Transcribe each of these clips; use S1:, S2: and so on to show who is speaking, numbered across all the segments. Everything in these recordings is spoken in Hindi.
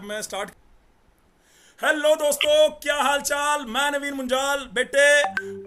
S1: मैं स्टार्ट। हेलो दोस्तों, क्या हाल चाल। मैं नवीन मुंजाल। बेटे,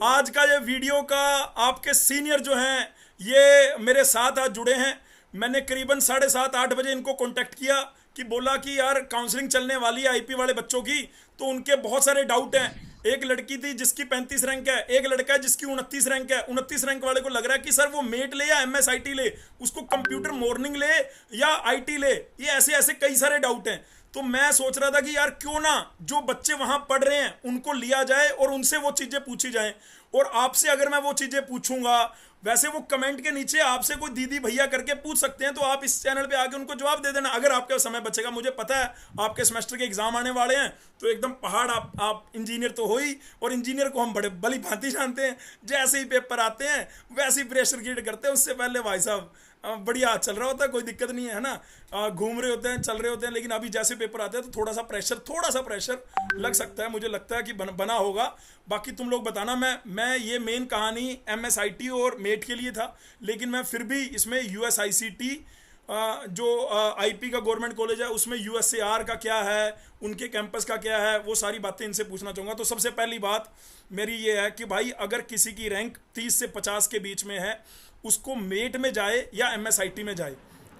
S1: आज का ये वीडियो का आपके सीनियर जो हैं ये मेरे साथ आज जुड़े हैं। मैंने करीबन 7:30-8 बजे इनको कांटेक्ट किया कि बोला कि यार काउंसलिंग चलने वाली है आईपी वाले बच्चों की, तो उनके बहुत सारे डाउट हैं। एक लड़की थी जिसकी 35 रैंक है, एक लड़का है जिसकी 29 रैंक है। 29 रैंक वाले को लग रहा है कि सर वो मेट ले या एमएसआईटी ले, उसको कंप्यूटर मॉर्निंग ले या आईटी ले। ये ऐसे ऐसे कई सारे डाउट हैं। तो मैं सोच रहा था कि यार क्यों ना जो बच्चे वहां पढ़ रहे हैं उनको लिया जाए और उनसे वो चीजें पूछी जाएं। और आपसे अगर मैं वो चीजें पूछूंगा, वैसे वो कमेंट के नीचे आपसे कोई दीदी भैया करके पूछ सकते हैं, तो आप इस चैनल पे आके उनको जवाब दे देना अगर आपका समय बचेगा। मुझे पता है आपके सेमेस्टर के एग्जाम आने वाले हैं, तो एकदम पहाड़। आप इंजीनियर तो हो ही, और इंजीनियर को हम बड़े भली भांति जानते हैं। जैसे ही पेपर आते हैं वैसे ही प्रेशर क्रिएट करते हैं। उससे पहले भाई साहब बढ़िया चल रहा होता है, कोई दिक्कत नहीं है ना। घूम रहे होते हैं, चल रहे होते हैं। लेकिन अभी जैसे पेपर आते हैं तो थोड़ा सा प्रेशर लग सकता है। मुझे लगता है कि बना होगा। बाकी तुम लोग बताना। मैं ये मेन कहानी एमएसआईटी और मेट के लिए था, लेकिन मैं फिर भी इसमें यूएसआईसीटी जो आईपी का गवर्नमेंट कॉलेज है उसमें यूएसएआर का क्या है, उनके कैंपस का क्या है, वो सारी बातें इनसे पूछना चाहूँगा। तो सबसे पहली बात मेरी ये है कि भाई अगर किसी की रैंक 30 से 50 के बीच में है, उसको मेट में जाए या एमएसआईटी में जाए।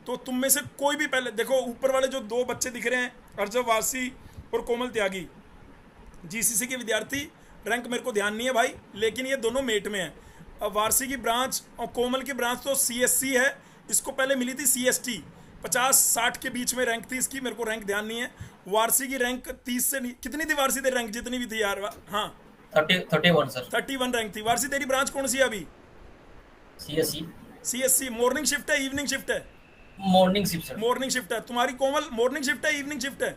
S1: तो तुम में से कोई भी पहले देखो, ऊपर वाले जो दो बच्चे दिख रहे हैं, अर्जव वारसी और कोमल त्यागी, जीसीसी के विद्यार्थी। रैंक मेरे को ध्यान नहीं है भाई, लेकिन ये दोनों मेट में है। अब वारसी की ब्रांच और कोमल की ब्रांच तो सीएससी है। इसको पहले मिली थी सीएसटी। 50-60 के बीच में रैंक थी इसकी, मेरे को रैंक ध्यान नहीं है। वारसी की रैंक 30 से नहीं, कितनी थी वारसी तेरी रैंक? जितनी भी थी यार। हाँ,
S2: 31 सर।
S1: 31 रैंक थी वारसी। तेरी ब्रांच कौन सी है अभी?
S2: सीएससी।
S1: सीएससी। मॉर्निंग शिफ्ट है इवनिंग शिफ्ट है?
S2: Morning shift sir.
S1: Morning shift है। तुम्हारी कोमल मॉर्निंग शिफ्ट है इवनिंग शिफ्ट है?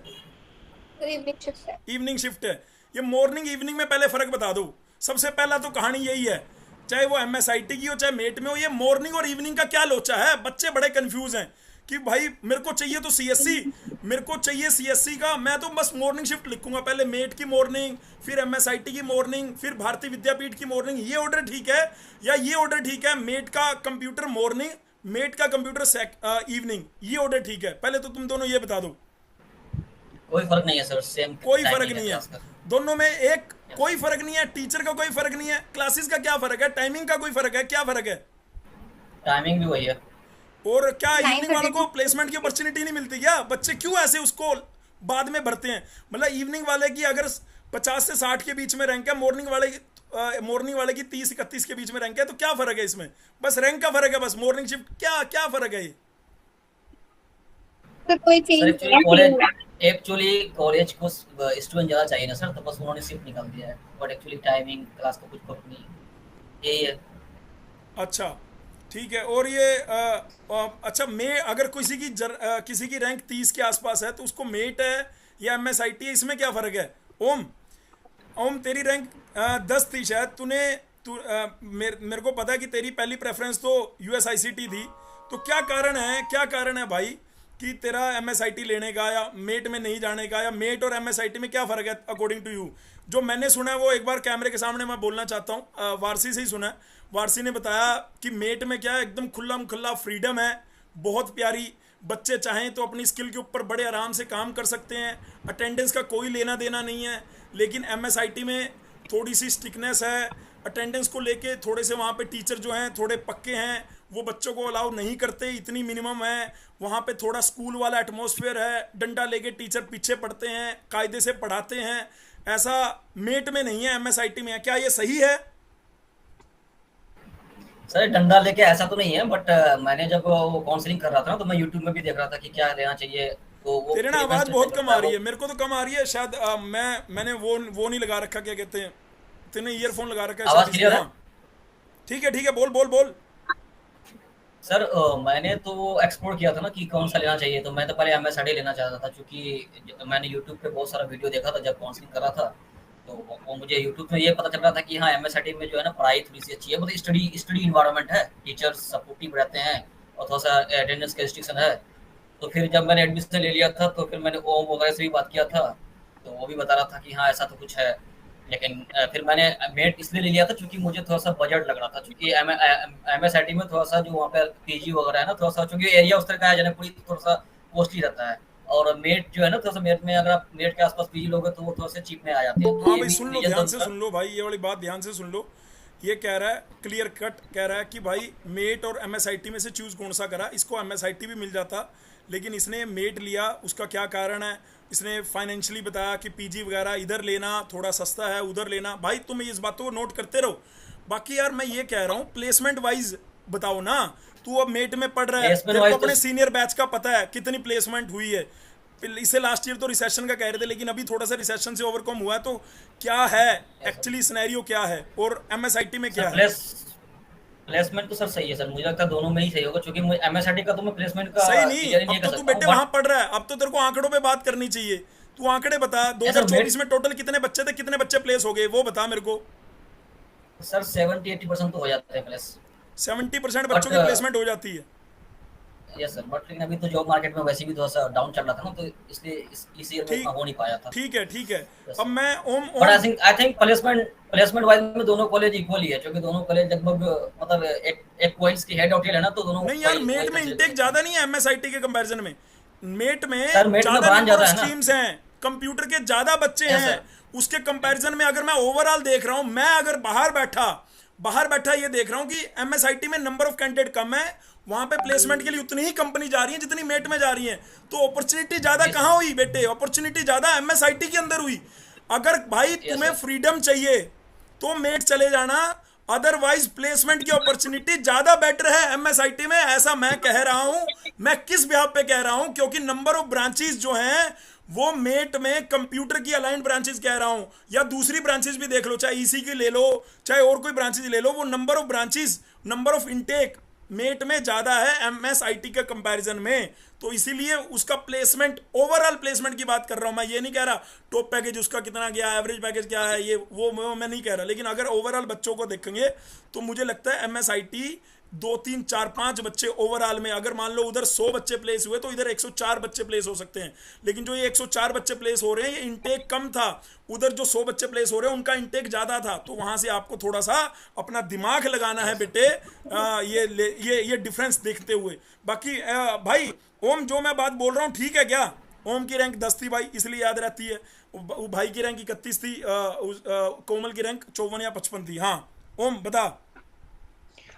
S3: इवनिंग शिफ्ट है।
S1: इवनिंग शिफ्ट है। ये मॉर्निंग इवनिंग में पहले फर्क बता दो। सबसे पहला तो कहानी यही है, चाहे वो एमएसआईटी की हो चाहे मेट में हो, ये मॉर्निंग और इवनिंग का क्या लोचा है? बच्चे बड़े कंफ्यूज हैं कि भाई मेरे को चाहिए तो सीएससी, मेरे को चाहिए सीएससी का। मैं तो बस मॉर्निंग शिफ्ट लिखूंगा, पहले मेट की मॉर्निंग, फिर एमएसआईटी की मॉर्निंग, फिर भारतीय विद्यापीठ की मॉर्निंग। ये ऑर्डर ठीक है या ये ऑर्डर ठीक है? मेट का कंप्यूटर मॉर्निंग, मेट का कंप्यूटर इवनिंग, ये ऑर्डर ठीक है? पहले तो तुम दोनों ये बता दो।
S2: कोई फर्क नहीं है सर, सेम
S1: कोई फर्क
S2: टाइमिंग है
S1: नहीं है
S2: क्लास का।
S1: दोनों में? एक कोई फर्क नहीं है? टीचर का कोई फर्क नहीं है? क्लासेस का क्या फर्क है? टाइमिंग का कोई फर्क है? क्या फर्क है?
S2: टाइमिंग भी वही है।
S1: और क्या
S3: नाइन
S1: इवनिंग वालों को
S3: थर्टी
S1: प्लेसमेंट की अपॉर्चुनिटी नहीं मिलती क्या? बच्चे क्यों ऐसे उसको बाद में भरते हैं? मतलब इवनिंग वाले की अगर 50 से 60 के बीच में रैंक है, मॉर्निंग वाले की 30-31 के बीच में रैंक है, तो क्या फर्क है इसमें? बस रैंक का फर्क है, बस मॉर्निंग शिफ्ट। क्या क्या फर्क है ये?
S3: तो कोई
S2: सर
S3: चेंज
S2: एक्चुअली कॉलेज को स्टूडेंट ज़्यादा चाहिए ना सर, तो बस उन्होंने शिफ्ट निकाल दिया है। बट एक्चुअली टाइमिंग क्लास का कुछ फर्क नहीं है, यही है।
S1: अच्छा, ठीक है। और ये अच्छा, मे अगर किसी की रैंक 30 के आसपास है तो उसको मेट है या एमएसआईटी है, इसमें क्या फ़र्क है? ओम, ओम तेरी रैंक 10 थी शायद। मेरे को पता है कि तेरी पहली प्रेफरेंस तो यूएसआईसीटी थी। तो क्या कारण है भाई कि तेरा एमएसआईटी लेने का या मेट में नहीं जाने का? या मेट और एमएसआईटी में क्या फ़र्क है अकॉर्डिंग टू यू? जो मैंने सुना है वो एक बार कैमरे के सामने मैं बोलना चाहता हूँ। वारसी से ही सुना है। वारसी ने बताया कि मेट में क्या है, एकदम खुला खुला फ्रीडम है, बहुत प्यारी। बच्चे चाहें तो अपनी स्किल के ऊपर बड़े आराम से काम कर सकते हैं, अटेंडेंस का कोई लेना देना नहीं है। लेकिन एमएसआईटी में थोड़ी सी स्टिकनेस है अटेंडेंस को लेके। थोड़े से वहाँ पे टीचर जो हैं थोड़े पक्के हैं, वो बच्चों को अलाउ नहीं करते, इतनी मिनिमम है। वहाँ पे थोड़ा स्कूल वाला एटमॉस्फेयर है, डंडा लेके टीचर पीछे पढ़ते हैं, कायदे से पढ़ाते हैं। ऐसा मेट में नहीं है, एमएसआईटी में है। क्या ये सही है?
S2: सर डंडा लेके ऐसा तो नहीं है, बट मैंने जब वो काउंसलिंग कर रहा था ना, तो मैं यूट्यूब में भी देख रहा था कि क्या लेना चाहिए। तो वो
S1: तेरे ना
S2: प्रेफरेंस
S1: आवाज़
S2: लिस्ट
S1: बहुत
S2: जो
S1: कम
S2: होता
S1: आ
S2: है
S1: रही
S2: वो।
S1: है, मेरे को तो कम आ रही है शायद। मैंने वो नहीं लगा रखा, क्या कहते हैं, तूने ईयरफोन लगा रखा है शायद
S2: आवाज़
S1: इसलिए।
S2: क्लियर है?
S1: हाँ, ठीक है, बोल बोल बोल।
S2: सर मैंने तो वो एक्सप्लोर किया था ना कि कौन सा लेना चाहिए, तो मैं तो पहले एमएसआईडी लेना चाहता था, क्योंकि मैंने यूट्यूब पे बहुत सारा वीडियो देखा था जब काउंसलिंग कर रहा था। तो वो मुझे यूट्यूब में ये पता चल रहा था कि हाँ, एमएसआईडी में जो है ना पढ़ाई थोड़ी सी अच्छी है, मतलब स्टडी इन्वायरमेंट है, टीचर्स सपोर्टिव रहते हैं और थोड़ा सा अटेंडेंस का रिस्ट्रिक्शन है। तो फिर जब मैंने एडमिशन ले लिया था, तो फिर मैंने ओम वगैरह से भी बात किया था, तो वो भी बता रहा था कि हाँ ऐसा तो कुछ है। लेकिन फिर मैंने मेट इसलिए ले लिया था क्योंकि मुझे थोड़ा सा बजट लग रहा था, क्योंकि एम एस आई टी में थोड़ा सा जो वहाँ पे पीजी वगैरह है ना, थोड़ा सा चूंकि एरिया उस तरह का है जनकपुरी, तो थोड़ा सा कॉस्टली रहता है। और मेट जो है ना, थोड़ा सा मेट में अगर आप मेट के आसपास पीजी लोगे तो वो थोड़ा सा चीप में आ जाते हैं, तो
S1: हाँ
S2: ये
S1: भाई
S2: भी
S1: सुन लो,
S2: रीजन था
S1: ध्यान से
S2: उनका।
S1: सुन लो भाई, ये वाली बात ध्यान से सुन लो। ये कह रहा है, क्लियर कट कह रहा है कि भाई मेट और एमएसआईटी में से चूज कौन सा करा। इसको एमएसआईटी भी मिल जाता, लेकिन इसने मेट लिया। उसका क्या कारण है? इसने फाइनेंशियली बताया कि पीजी वगैरह इधर लेना थोड़ा सस्ता है, उधर लेना। भाई तुम इस बातों को नोट करते रहो। बाकी यार मैं ये कह रहा हूँ, प्लेसमेंट वाइज बताओ ना। तू अब मेट में पढ़ रहा है,
S2: प्लेसमेंट
S1: तेरे को
S2: वाइज
S1: अपने
S2: तो
S1: सीनियर बैच का पता है कितनी प्लेसमेंट हुई है। इसे लास्ट ईयर तो रिसेशन का कह रहे थे, लेकिन अभी थोड़ा सा रिसेशन से ओवरकम हुआ है। तो क्या है एक्चुअली सिनेरियो, क्या है और एमएसआईटी में क्या
S2: सर
S1: है?
S2: प्लेसमेंट तो सर सही है सर, मुझे लगता है दोनों में ही सही होगा, क्योंकि मुझे एमएसआरटी का तो मैं प्लेसमेंट का
S1: सही नहीं,
S2: क्लियर ही
S1: अब
S2: नहीं
S1: तो
S2: कर
S1: तू
S2: सकता
S1: बेटे
S2: हूँ,
S1: वहां
S2: बट
S1: पढ़ रहा है, अब तो तेरे को आंकड़ों पे बात करनी चाहिए। तू आंकड़े बता,
S2: सर
S1: 2024 में टोटल कितने बच्चे थे, कितने बच्चे प्लेस हो गए, वो बता मेरे को।
S2: सर 70-80% तो हो जाते हैं प्लेस।
S1: 70%
S2: बट
S1: बच्चों की प्लेसमेंट हो जाती है।
S2: यस सर, बट लेकिन अभी तो जॉब मार्केट में वैसे भी थोड़ा सा डाउन चल रहा था ना, तो इसलिए इस ईयर में उतना
S1: ठीक,
S2: हो नहीं पाया था।
S1: ठीक है, ठीक है।
S2: यस
S1: अब
S2: सर।
S1: मैं um
S2: but
S1: um
S2: I think placement wise में दोनों कॉलेज इक्वल ही है, क्योंकि दोनों कॉलेज लगभग मतलब एक पॉइंट्स की हेड और टेल है ना, तो दोनों
S1: नहीं यार,
S2: वही वही
S1: मेट में
S2: कंसीडर कर
S1: इंटेक
S2: सकते हैं।
S1: ज्यादा नहीं है एमएसआईटी के कंपैरिजन में। मेट में
S2: सर मेट में
S1: ज्यादा
S2: ब्रांच
S1: नंबर ऑफ
S2: ज्यादा है ना।
S1: स्ट्रीम्स हैं, कंप्यूटर के ज्यादा बच्चे
S2: यस
S1: हैं।
S2: सर।
S1: उसके कंपैरिजन में अगर मैं ओवरऑल देख रहा हूं, मैं अगर बाहर बैठा ये देख रहा हूं कि एमएसआईटी में नंबर ऑफ कैंडिडेट कम है, वहां पे प्लेसमेंट के लिए उतनी ही कंपनी जा रही है जितनी मेट में जा रही है। तो अपॉर्चुनिटी ज्यादा
S2: जी सर।
S1: कहां हुई बेटे? अपॉर्चुनिटी ज्यादा एमएसआईटी के अंदर हुई। अगर भाई
S2: यस
S1: तुम्हें
S2: सर।
S1: फ्रीडम चाहिए तो मेट चले जाना, अदरवाइज प्लेसमेंट की अपॉर्चुनिटी ज्यादा बेटर है एमएसआईटी में। ऐसा मैं कह रहा हूं। मैं किस बिहाफ पे कह रहा हूं? क्योंकि नंबर ऑफ ब्रांचेस जो हैं वो मेट में कंप्यूटर की अलाइंड ब्रांचेस कह रहा हूं, या दूसरी ब्रांचेस भी देख लो, चाहे ईसी की ले लो, चाहे और कोई ब्रांचेस ले लो, वो number of branches, number of intake मेट में ज्यादा है एमएसआईटी के कंपैरिजन में। तो इसीलिए उसका प्लेसमेंट, ओवरऑल प्लेसमेंट की बात कर रहा हूं मैं। ये नहीं कह रहा टॉप पैकेज उसका कितना गया, एवरेज पैकेज क्या है, ये वो मैं नहीं कह रहा। लेकिन अगर ओवरऑल बच्चों को देखेंगे तो मुझे लगता है एमएसआईटी 2 3 4 5 बच्चे ओवरऑल में, अगर मान लो उधर 100 बच्चे प्लेस हुए तो इधर 104 बच्चे प्लेस हो सकते हैं। लेकिन जो ये 104 बच्चे प्लेस हो रहे हैं, ये इनटेक कम था। उधर जो 100 बच्चे प्लेस हो रहे हैं उनका इनटेक ज्यादा था। तो वहां से आपको थोड़ा सा अपना दिमाग लगाना है बेटे, ये डिफरेंस देखते हुए। बाकी भाई ओम, जो मैं बात बोल रहा हूँ ठीक है क्या? ओम की रैंक 10 थी भाई, इसलिए याद रहती है। भाई की रैंक 31 थी, कोमल की रैंक 54 या 55 थी। हाँ ओम बता।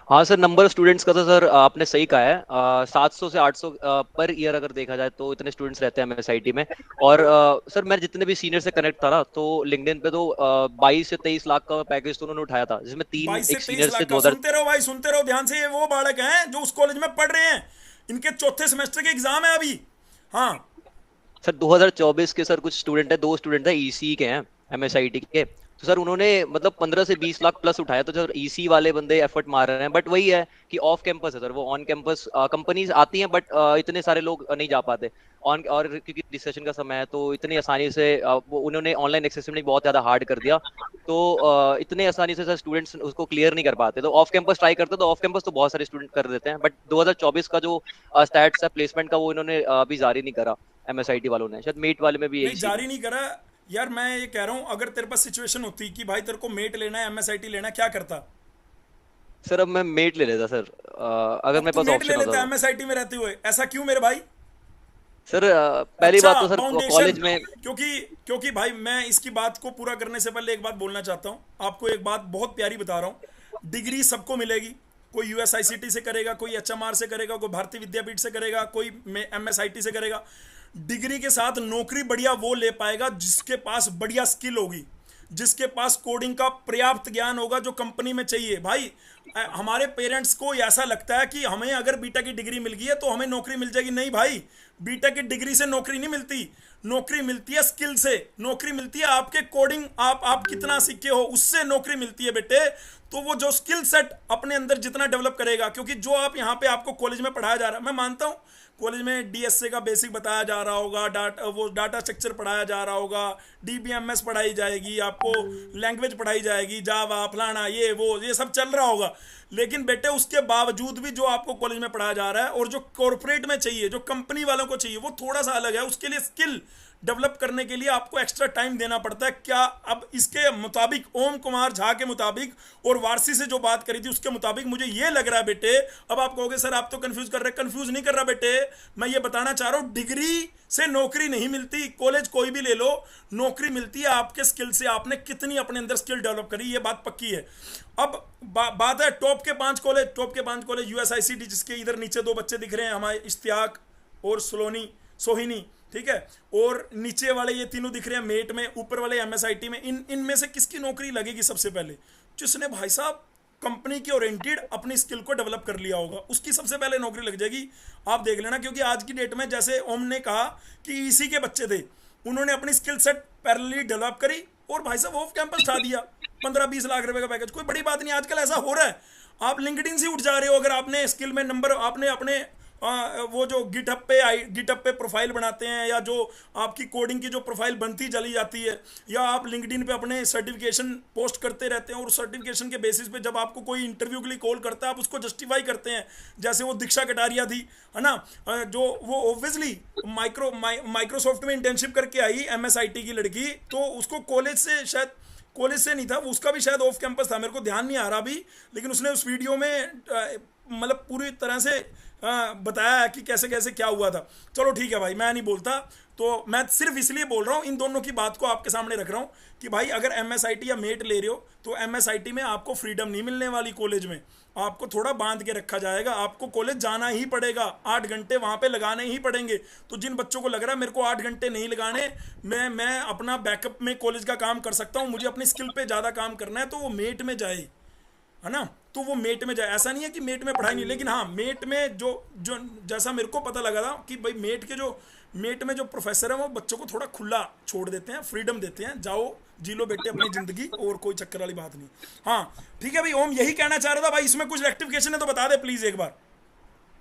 S4: हाँ सर, नंबर स्टूडेंट्स का तो सर आपने सही कहा है। 700 से 800 पर ईयर अगर देखा जाए तो इतने स्टूडेंट्स रहते हैं एमएसआईटी में। और सर मैं जितने भी सीनियर से कनेक्ट था ना, तो लिंक्डइन पे तो 22 से 23 लाख का पैकेज तो उन्होंने उठाया था, जिसमें तीन
S1: 22 से
S4: एक
S1: 23
S4: सीनियर से
S1: लाख का?
S4: 2000।
S1: सुनते रहो भाई, सुनते रहो ध्यान से। ये वो बालक हैं जो उस कॉलेज में पढ़ रहे हैं, इनके चौथे सेमेस्टर के एग्जाम है अभी। हाँ
S4: सर 2024 के सर कुछ स्टूडेंट है, 2 स्टूडेंट है ईसी के हैं एमएसआईटी के। तो सर उन्होंने मतलब 15 से 20 लाख प्लस उठाया। तो सर ईसी वाले बंदे एफर्ट मार रहे हैं, बट वही है कि ऑफ कैंपस है सर, वो ऑन कैंपस कंपनीज आती हैं, बट इतने सारे लोग नहीं जा पाते ऑन। और क्योंकि रिसेशन का समय है तो इतनी आसानी से वो उन्होंने ऑनलाइन एक्सेसिबिलिटी बहुत ज्यादा हार्ड कर दिया। तो इतने आसानी से सर स्टूडेंट्स उसको क्लियर नहीं कर पाते, तो ऑफ कैंपस ट्राई करते, तो ऑफ कैंपस तो बहुत सारे स्टूडेंट कर देते हैं। बट 2024 का जो स्टैट्स है प्लेसमेंट का, वो इन्होंने अभी जारी नहीं करा एमएसआईटी वालों ने। शायद मेट वाले में भी
S1: नहीं,
S4: यही
S1: जारी
S4: सीन है।
S1: नहीं करा। यार मैं ये कह रहा हूँ, अगर तेरे पास सिचुएशन होती कि भाई तेरे को मेट लेना है, एमएसआईटी लेना है, क्या करता?
S4: सर अब मैं मेट ले लेता सर, अगर
S1: अब
S4: मेरे
S1: तू
S4: पास
S1: मेट ले
S4: ऑप्शन होता
S1: लेता
S4: तो।
S1: एमएसआईटी में रहते हुए, ऐसा क्यों मेरे भाई?
S4: सर पहली
S1: अच्छा,
S4: बात तो सर
S1: फाउंडेशन।
S4: कॉलेज में।
S1: क्योंकि क्योंकि भाई मैं इसकी बात को पूरा करने से पहले एक बात बोलना चाहता हूँ आपको। एक बात बहुत प्यारी बता रहा हूँ। डिग्री सबको मिलेगी, कोई यूएसआईसीटी से करेगा, कोई एचएमआर से करेगा, कोई भारतीय विद्यापीठ से करेगा, कोई एमएसआईटी से करेगा। डिग्री के साथ नौकरी बढ़िया वो ले पाएगा जिसके पास बढ़िया स्किल होगी, जिसके पास कोडिंग का पर्याप्त ज्ञान होगा जो कंपनी में चाहिए। भाई हमारे पेरेंट्स को ऐसा लगता है कि हमें अगर बीटेक की डिग्री मिल गई है तो हमें नौकरी मिल जाएगी। नहीं भाई, बीटेक की डिग्री से नौकरी नहीं मिलती। नौकरी मिलती है स्किल से, नौकरी मिलती है आपके कोडिंग, आप कितना सीखे हो उससे नौकरी मिलती है बेटे। तो वो जो स्किल सेट अपने अंदर जितना डेवलप करेगा, क्योंकि जो आप यहाँ पे आपको कॉलेज में पढ़ाया जा रहा है, मैं मानता हूँ कॉलेज में डीएसए का बेसिक बताया जा रहा होगा, डाटा स्ट्रक्चर पढ़ाया जा रहा होगा, डीबीएमएस पढ़ाई जाएगी, आपको लैंग्वेज पढ़ाई जाएगी, जावा फलाना ये सब चल रहा होगा। लेकिन बेटे उसके बावजूद भी जो आपको कॉलेज में पढ़ाया जा रहा है और जो कॉर्पोरेट में चाहिए, जो कंपनी वालों को चाहिए, वो थोड़ा सा अलग है। उसके लिए स्किल डेवलप करने के लिए आपको एक्स्ट्रा टाइम देना पड़ता है। क्या अब इसके मुताबिक, ओम कुमार झा के मुताबिक और वारसी से जो बात करी थी उसके मुताबिक मुझे ये लग रहा है बेटे, अब आप कहोगे सर आप तो कंफ्यूज कर रहे हैं, कंफ्यूज नहीं कर रहा बेटे, मैं ये बताना चाह रहा हूँ डिग्री से नौकरी नहीं मिलती, कॉलेज कोई भी ले लो, नौकरी मिलती है आपके स्किल से, आपने कितनी अपने अंदर स्किल डेवलप करी, ये बात पक्की है। अब बात है टॉप के 5 कॉलेज यूएसआईसीटी, जिसके इधर नीचे 2 बच्चे दिख रहे हैं हमारे, इश्तियाक और सोहिनी, ठीक है, और नीचे वाले ये तीनों दिख रहे हैं मेट में, ऊपर वाले एमएसआईटी में। इनमें से किसकी नौकरी लगेगी सबसे पहले? जिसने भाई साहब कंपनी के ओरिएंटेड अपनी स्किल को डेवलप कर लिया होगा, उसकी सबसे पहले नौकरी लग जाएगी। आप देख लेना, क्योंकि आज की डेट में जैसे ओम ने कहा कि ईसी के बच्चे थे, उन्होंने अपनी स्किल सेट पैरेलली डेवलप करी और भाई साहब ऑफ कैंपस उठा दिया 15-20 लाख रुपए का पैकेज। कोई बड़ी बात नहीं, आजकल ऐसा हो रहा है। आप लिंक्डइन से उठ जा रहे हो, अगर आपने स्किल में नंबर, आपने अपने वो जो गिटहब पे प्रोफाइल बनाते हैं, या जो आपकी कोडिंग की जो प्रोफाइल बनती चली जाती है, या आप लिंक्डइन पे अपने सर्टिफिकेशन पोस्ट करते रहते हैं, और सर्टिफिकेशन के बेसिस पे जब आपको कोई इंटरव्यू के लिए कॉल करता है आप उसको जस्टिफाई करते हैं। जैसे वो दीक्षा कटारिया थी, है ना, जो वो ऑब्वियसली माइक्रोसॉफ्ट में इंटर्नशिप करके आई, एमएसआईटी की लड़की, तो उसको कॉलेज से नहीं था, उसका भी शायद ऑफ कैंपस था, मेरे को ध्यान नहीं आ रहा अभी, लेकिन उसने उस वीडियो में मतलब पूरी तरह से बताया है कि कैसे कैसे क्या हुआ था। चलो ठीक है भाई, मैं नहीं बोलता, तो मैं सिर्फ इसलिए बोल रहा हूँ, इन दोनों की बात को आपके सामने रख रहा हूँ कि भाई अगर एमएसआईटी या मेट ले रहे हो तो एमएसआईटी में आपको फ्रीडम नहीं मिलने वाली, कॉलेज में आपको थोड़ा बांध के रखा जाएगा, आपको कॉलेज जाना ही पड़ेगा, 8 घंटे वहाँ पे लगाने ही पड़ेंगे। तो जिन बच्चों को लग रहा है मेरे को 8 घंटे नहीं लगाने, मैं अपना बैकअप में कॉलेज का काम कर सकता हूँ, मुझे अपनी स्किल पे ज़्यादा काम करना है, तो वो मेट में जाए, है ना, तो वो मेट में जाए। ऐसा नहीं है कि मेट में पढ़ाई नहीं, लेकिन हाँ मेट में जो जैसा मेरे को पता लगा था कि भाई मेट में जो प्रोफेसर है वो बच्चों को थोड़ा खुला छोड़ देते हैं, फ्रीडम देते हैं, जाओ जी लो बेटे अपनी जिंदगी, और कोई चक्कर वाली बात नहीं। हाँ ठीक है भाई, ओम यही कहना चाह रहा था भाई, इसमें कुछ रेक्टिफिकेशन है तो बता दे प्लीज एक बार।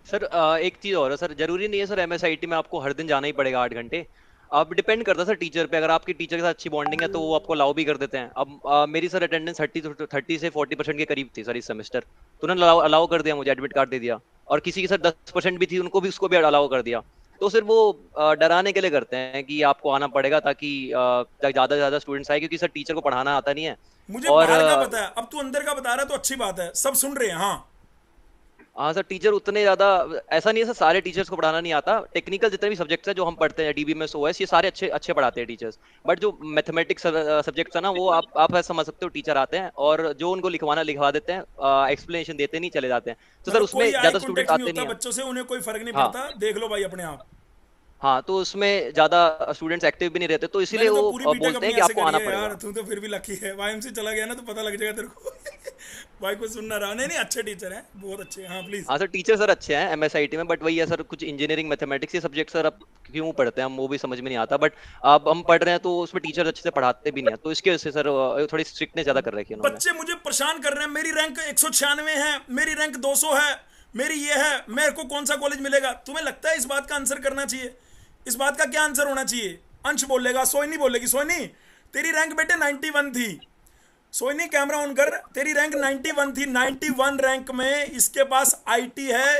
S4: सर एक चीज और है सर, जरूरी नहीं है सर एमएसआईटी में आपको हर दिन जाना ही पड़ेगा 8 घंटे। अब डिपेंड करता है सर टीचर पे, अगर आपकी टीचर के साथ अच्छी बॉन्डिंग है तो वो आपको अलाउ भी कर देते हैं। अब मेरी सर अटेंडेंस 30 से 40% के करीब थी सर इस सेमेस्टर, तो उन्होंने अलाउ कर दिया, मुझे एडमिट कार्ड दे दिया, और किसी की सर 10% भी थी, उसको भी अलाउ कर दिया। तो सिर्फ वो डराने के लिए करते हैं कि आपको आना पड़ेगा ताकि ज्यादा से ज्यादा स्टूडेंट्स आए, क्योंकि सर टीचर को पढ़ाना आता नहीं है।
S1: मुझे बाहर का पता है, अब तू अंदर का बता रहा है तो अच्छी बात है, सब सुन रहे हैं। हाँ
S4: सर टीचर उतने ज्यादा, ऐसा नहीं है सर सारे टीचर्स को पढ़ाना नहीं आता, टेक्निकल जितने भी सब्जेक्ट्स हैं जो हम पढ़ते हैं, डीबीएमएस ओएस, ये सारे अच्छे पढ़ाते हैं टीचर्स, बट जो मैथमेटिक्स सब्जेक्ट्स है ना, वो आप ऐसा समझ सकते हो, टीचर आते हैं और जो उनको लिखवा देते हैं, एक्सप्लेनेशन देते नहीं, चले जाते हैं। तो सर उसमें ज्यादा स्टूडेंट आते नहीं,
S1: बच्चों से उन्हें कोई फर्क नहीं पड़ता, देख लो भाई अपने आप।
S4: हाँ, तो उसमें ज्यादा स्टूडेंट्स एक्टिव भी नहीं रहते, तो इसीलिए वो बोलते हैं कि आपको आना पड़ेगा।
S1: यार तू तो फिर भी लकी है, वाईएमसी चला गया ना तो पता लग जाएगा तेरे को। भाई को सुनना रहा, नहीं अच्छे टीचर हैं, बहुत अच्छे हैं। हाँ प्लीज।
S4: हाँ सर टीचर सर अच्छे हैं एमएसआईटी में, बट वही है सर कुछ इंजीनियरिंग मैथमेटिक्स ये सब्जेक्ट सर अब क्यों पढ़ते हैं हम वो भी समझ में नहीं आता, बट अब हम पढ़ रहे हैं तो उसमें टीचर अच्छे से पढ़ाते भी नहीं है, तो इसकी वजह से सर थोड़ी स्ट्रिक्टनेस ज्यादा कर रखी है उन्होंने।
S1: बच्चे मुझे परेशान कर रहे हैं, मेरी रैंक 196 है, मेरी रैंक 200 है, मेरी ये है, मेरे को कौन सा कॉलेज मिलेगा? तुम्हें लगता है इस बात का आंसर करना चाहिए? इस बात का क्या आंसर होना चाहिए? अंश बोलेगा, सोइनी बोलेगी, सोइनी तेरी रैंक बेटे 91 थी, सोइनी कैमरा ऑन कर, तेरी रैंक 91 थी, 91 रैंक में इसके पास आईटी है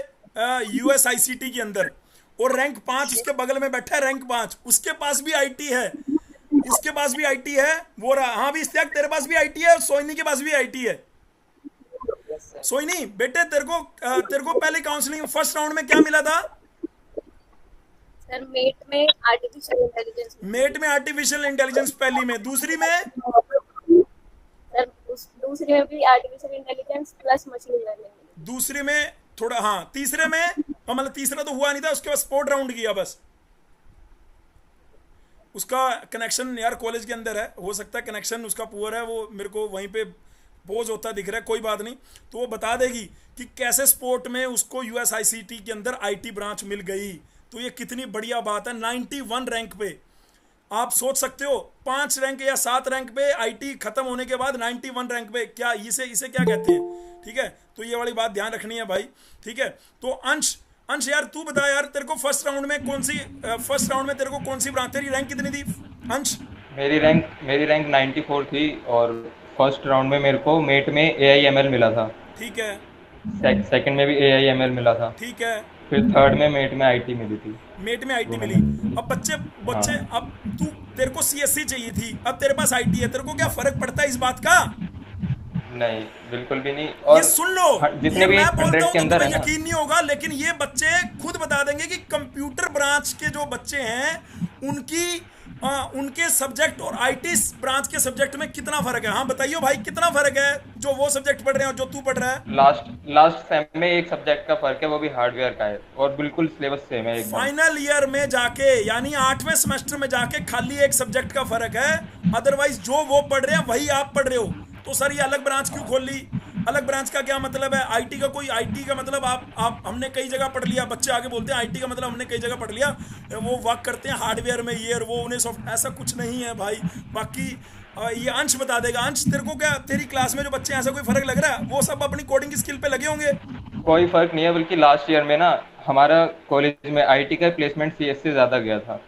S1: यूएसआईसीटी के अंदर, और रैंक 5 उसके बगल में बैठा है, रैंक 5 उसके पास भी आईटी है, इसके पास भी आईटी है, वो रहा। हाँ भी इस्तियाक तेरे पास भी आईटी है, सोइनी के पास भी आईटी है। सोइनी बेटे तेरे को पहले काउंसलिंग फर्स्ट राउंड में क्या मिला था?
S3: सर मेट में आर्टिफिशियल इंटेलिजेंस,
S1: मेट में आर्टिफिशियल इंटेलिजेंस पहली में, दूसरी में
S3: सर दूसरी में भी artificial intelligence plus machine learning,
S1: दूसरी में थोड़ा, हाँ तीसरे में, मतलब तीसरा तो हुआ नहीं था, उसके बाद स्पोर्ट राउंड किया बस। उसका कनेक्शन यार कॉलेज के अंदर है, हो सकता है कनेक्शन उसका पुअर है, वो मेरे को वहीं पे बोझ होता दिख रहा है, कोई बात नहीं, तो वो बता देगी कि कैसे स्पोर्ट में उसको यूएसआईसीटी के अंदर आईटी ब्रांच मिल गई। तो ये कितनी बढ़िया बात है। 91 रैंक पे आप सोच सकते हो, 5 रैंक या 7 रैंक पे आईटी खत्म होने के बाद 91 रैंक पे, क्या इसे क्या कहते हैं? ठीक है, तो ये वाली बात ध्यान रखनी है भाई, ठीक है। तो अंश यार तू बता यार, तेरे को फर्स्ट राउंड में तेरे को कौन सी ब्रांच, तेरी रैंक कितनी थी अंश?
S5: मेरी रैंक 94 थी, और फर्स्ट राउंड में मेरे को मेट में AIML मिला था।
S1: ठीक है।
S5: सेकंड में भी AIML मिला था।
S1: ठीक है।
S5: फिर थर्ड में मेट में आईटी मिली थी।
S1: मेट में आईटी मिली। अब बच्चे बच्चे
S5: हाँ
S1: अब तेरे को सीएससी चाहिए थी, अब तेरे पास आईटी है, तेरे को क्या फर्क पड़ता है इस बात का?
S5: नहीं, बिल्कुल भी नहीं।
S1: ये
S5: और
S1: सुन लो,
S5: जितने
S1: ये
S5: भी
S1: मैं बोलता
S5: 100
S1: हूँ
S5: के
S1: तो
S5: अंदर
S1: तुम्हें
S5: है ना,
S1: यकीन नहीं होगा, लेकिन ये बच्चे खुद बता देंगे कि कंप्यूटर ब्रांच के जो बच्चे हैं उनकी उनके सब्जेक्ट और आईटी ब्रांच के सब्जेक्ट में कितना फर्क है? हाँ बताइए भाई, कितना फर्क है जो वो सब्जेक्ट पढ़ रहे हैं और जो तू पढ़ रहा है?
S5: लास्ट लास्ट सेम में एक सब्जेक्ट का फर्क है, वो भी हार्डवेयर का है, और बिल्कुल सिलेबस सेम है एकदम।
S1: फाइनल ईयर में जाके, यानी 8वें सेमेस्टर में जाके खाली एक सब्जेक्ट का फर्क है, अदरवाइज जो वो पढ़ रहे हैं वही आप पढ़ रहे हो। तो सर ये अलग ब्रांच क्यों खोल ली? अलग ब्रांच का क्या मतलब है? आईटी का कोई, आईटी का मतलब आप हमने कई जगह पढ़ लिया, बच्चे आगे बोलते हैं आईटी का मतलब हमने कई जगह पढ़ लिया, वो वर्क करते हैं हार्डवेयर में, ये और वो, उन्हें सॉफ्ट, ऐसा कुछ नहीं है भाई। बाकी ये अंश बता देगा। अंश, तेरे को क्या, तेरी क्लास में जो बच्चे हैं ऐसा कोई फर्क लग रहा है? वो सब अपनी कोडिंग की स्किल पे लगे होंगे।
S5: कोई फर्क नहीं है, बल्कि लास्ट ईयर में ना हमारा कॉलेज में आईटी का प्लेसमेंट सीएस से ज़्यादा गया था,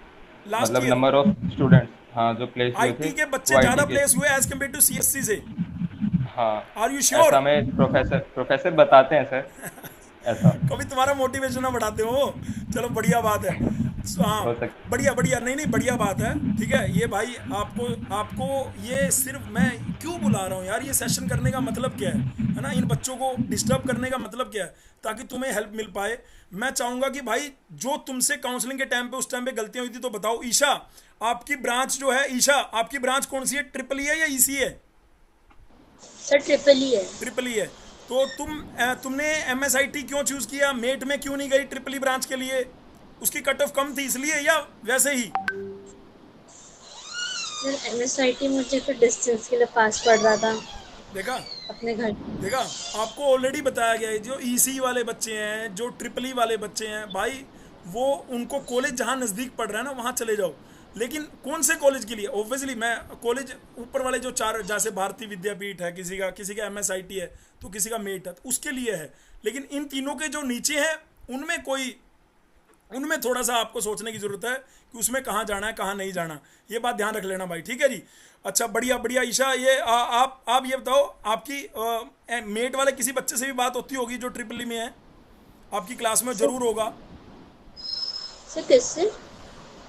S1: लास्ट
S5: मतलब
S1: ईयर
S5: नंबर ऑफ स्टूडेंट्स, हाँ, जो प्लेस हुए थे
S1: आईटी के बच्चे
S5: वो
S1: ज्यादा
S5: आईटी के।
S1: प्लेस हुए एज कम्पेयर टू सीएससी से?
S5: हाँ,
S1: आर यू श्योर?
S5: ऐसा हमें प्रोफेसर प्रोफेसर बताते हैं सर, ऐसा
S1: कभी तुम्हारा मोटिवेशन ना बढ़ाते हो? चलो बढ़िया बात है। हाँ,
S5: हो सकता।
S1: बढ़िया बढ़िया, नहीं नहीं बढ़िया बात है, ठीक है। ये भाई आपको आपको ये सिर्फ मैं क्यों बुला रहा हूँ यार, ये सेशन करने का मतलब क्या है ना? इन बच्चों को डिस्टर्ब करने का मतलब क्या है? ताकि तुम्हें हेल्प मिल पाए। मैं चाहूँगा कि भाई जो तुमसे काउंसलिंग के टाइम पे, उस टाइम पे गलतियाँ हुई थी तो बताओ। ईशा, आपकी ब्रांच जो है, ईशा आपकी ब्रांच कौन सी है? ट्रिपल ई है या ईसी है?
S3: सर ट्रिपल ही है।
S1: ट्रिपल ई है। तो तुमने एमएसआईटी क्यों चूज किया? मेट में क्यों नहीं गई ट्रिपल ई ब्रांच के लिए? उसकी कट ऑफ कम थी इसलिए, या वैसे ही?
S3: सर एमएसआईटी मुझे तो डिस्टेंस के लिए पास पड़ रहा था
S1: देखा
S3: अपने घर।
S1: देखा, आपको ऑलरेडी बताया गया है, जो ईसी वाले बच्चे हैं, जो ट्रिपल ई वाले बच्चे हैं भाई, वो उनको कॉलेज जहाँ नज़दीक पड़ रहा है ना वहाँ चले जाओ। लेकिन कौन से कॉलेज के लिए? ऑब्वियसली मैं कॉलेज ऊपर वाले जो चार, जैसे भारतीय विद्यापीठ है, किसी का एमएसआईटी है, तो किसी का मेट है, तो उसके लिए है। लेकिन इन तीनों के जो नीचे हैं उनमें थोड़ा सा आपको सोचने की ज़रूरत है कि उसमें कहाँ जाना है, कहाँ नहीं जाना। ये बात ध्यान रख लेना भाई, ठीक है जी। अच्छा, बढ़िया बढ़िया। ईशा, ये आप ये बताओ, आपकी मेट वाले किसी बच्चे से भी बात होती होगी जो ट्रिपल ई में है? आपकी क्लास में ज़रूर होगा।
S3: सर किससे?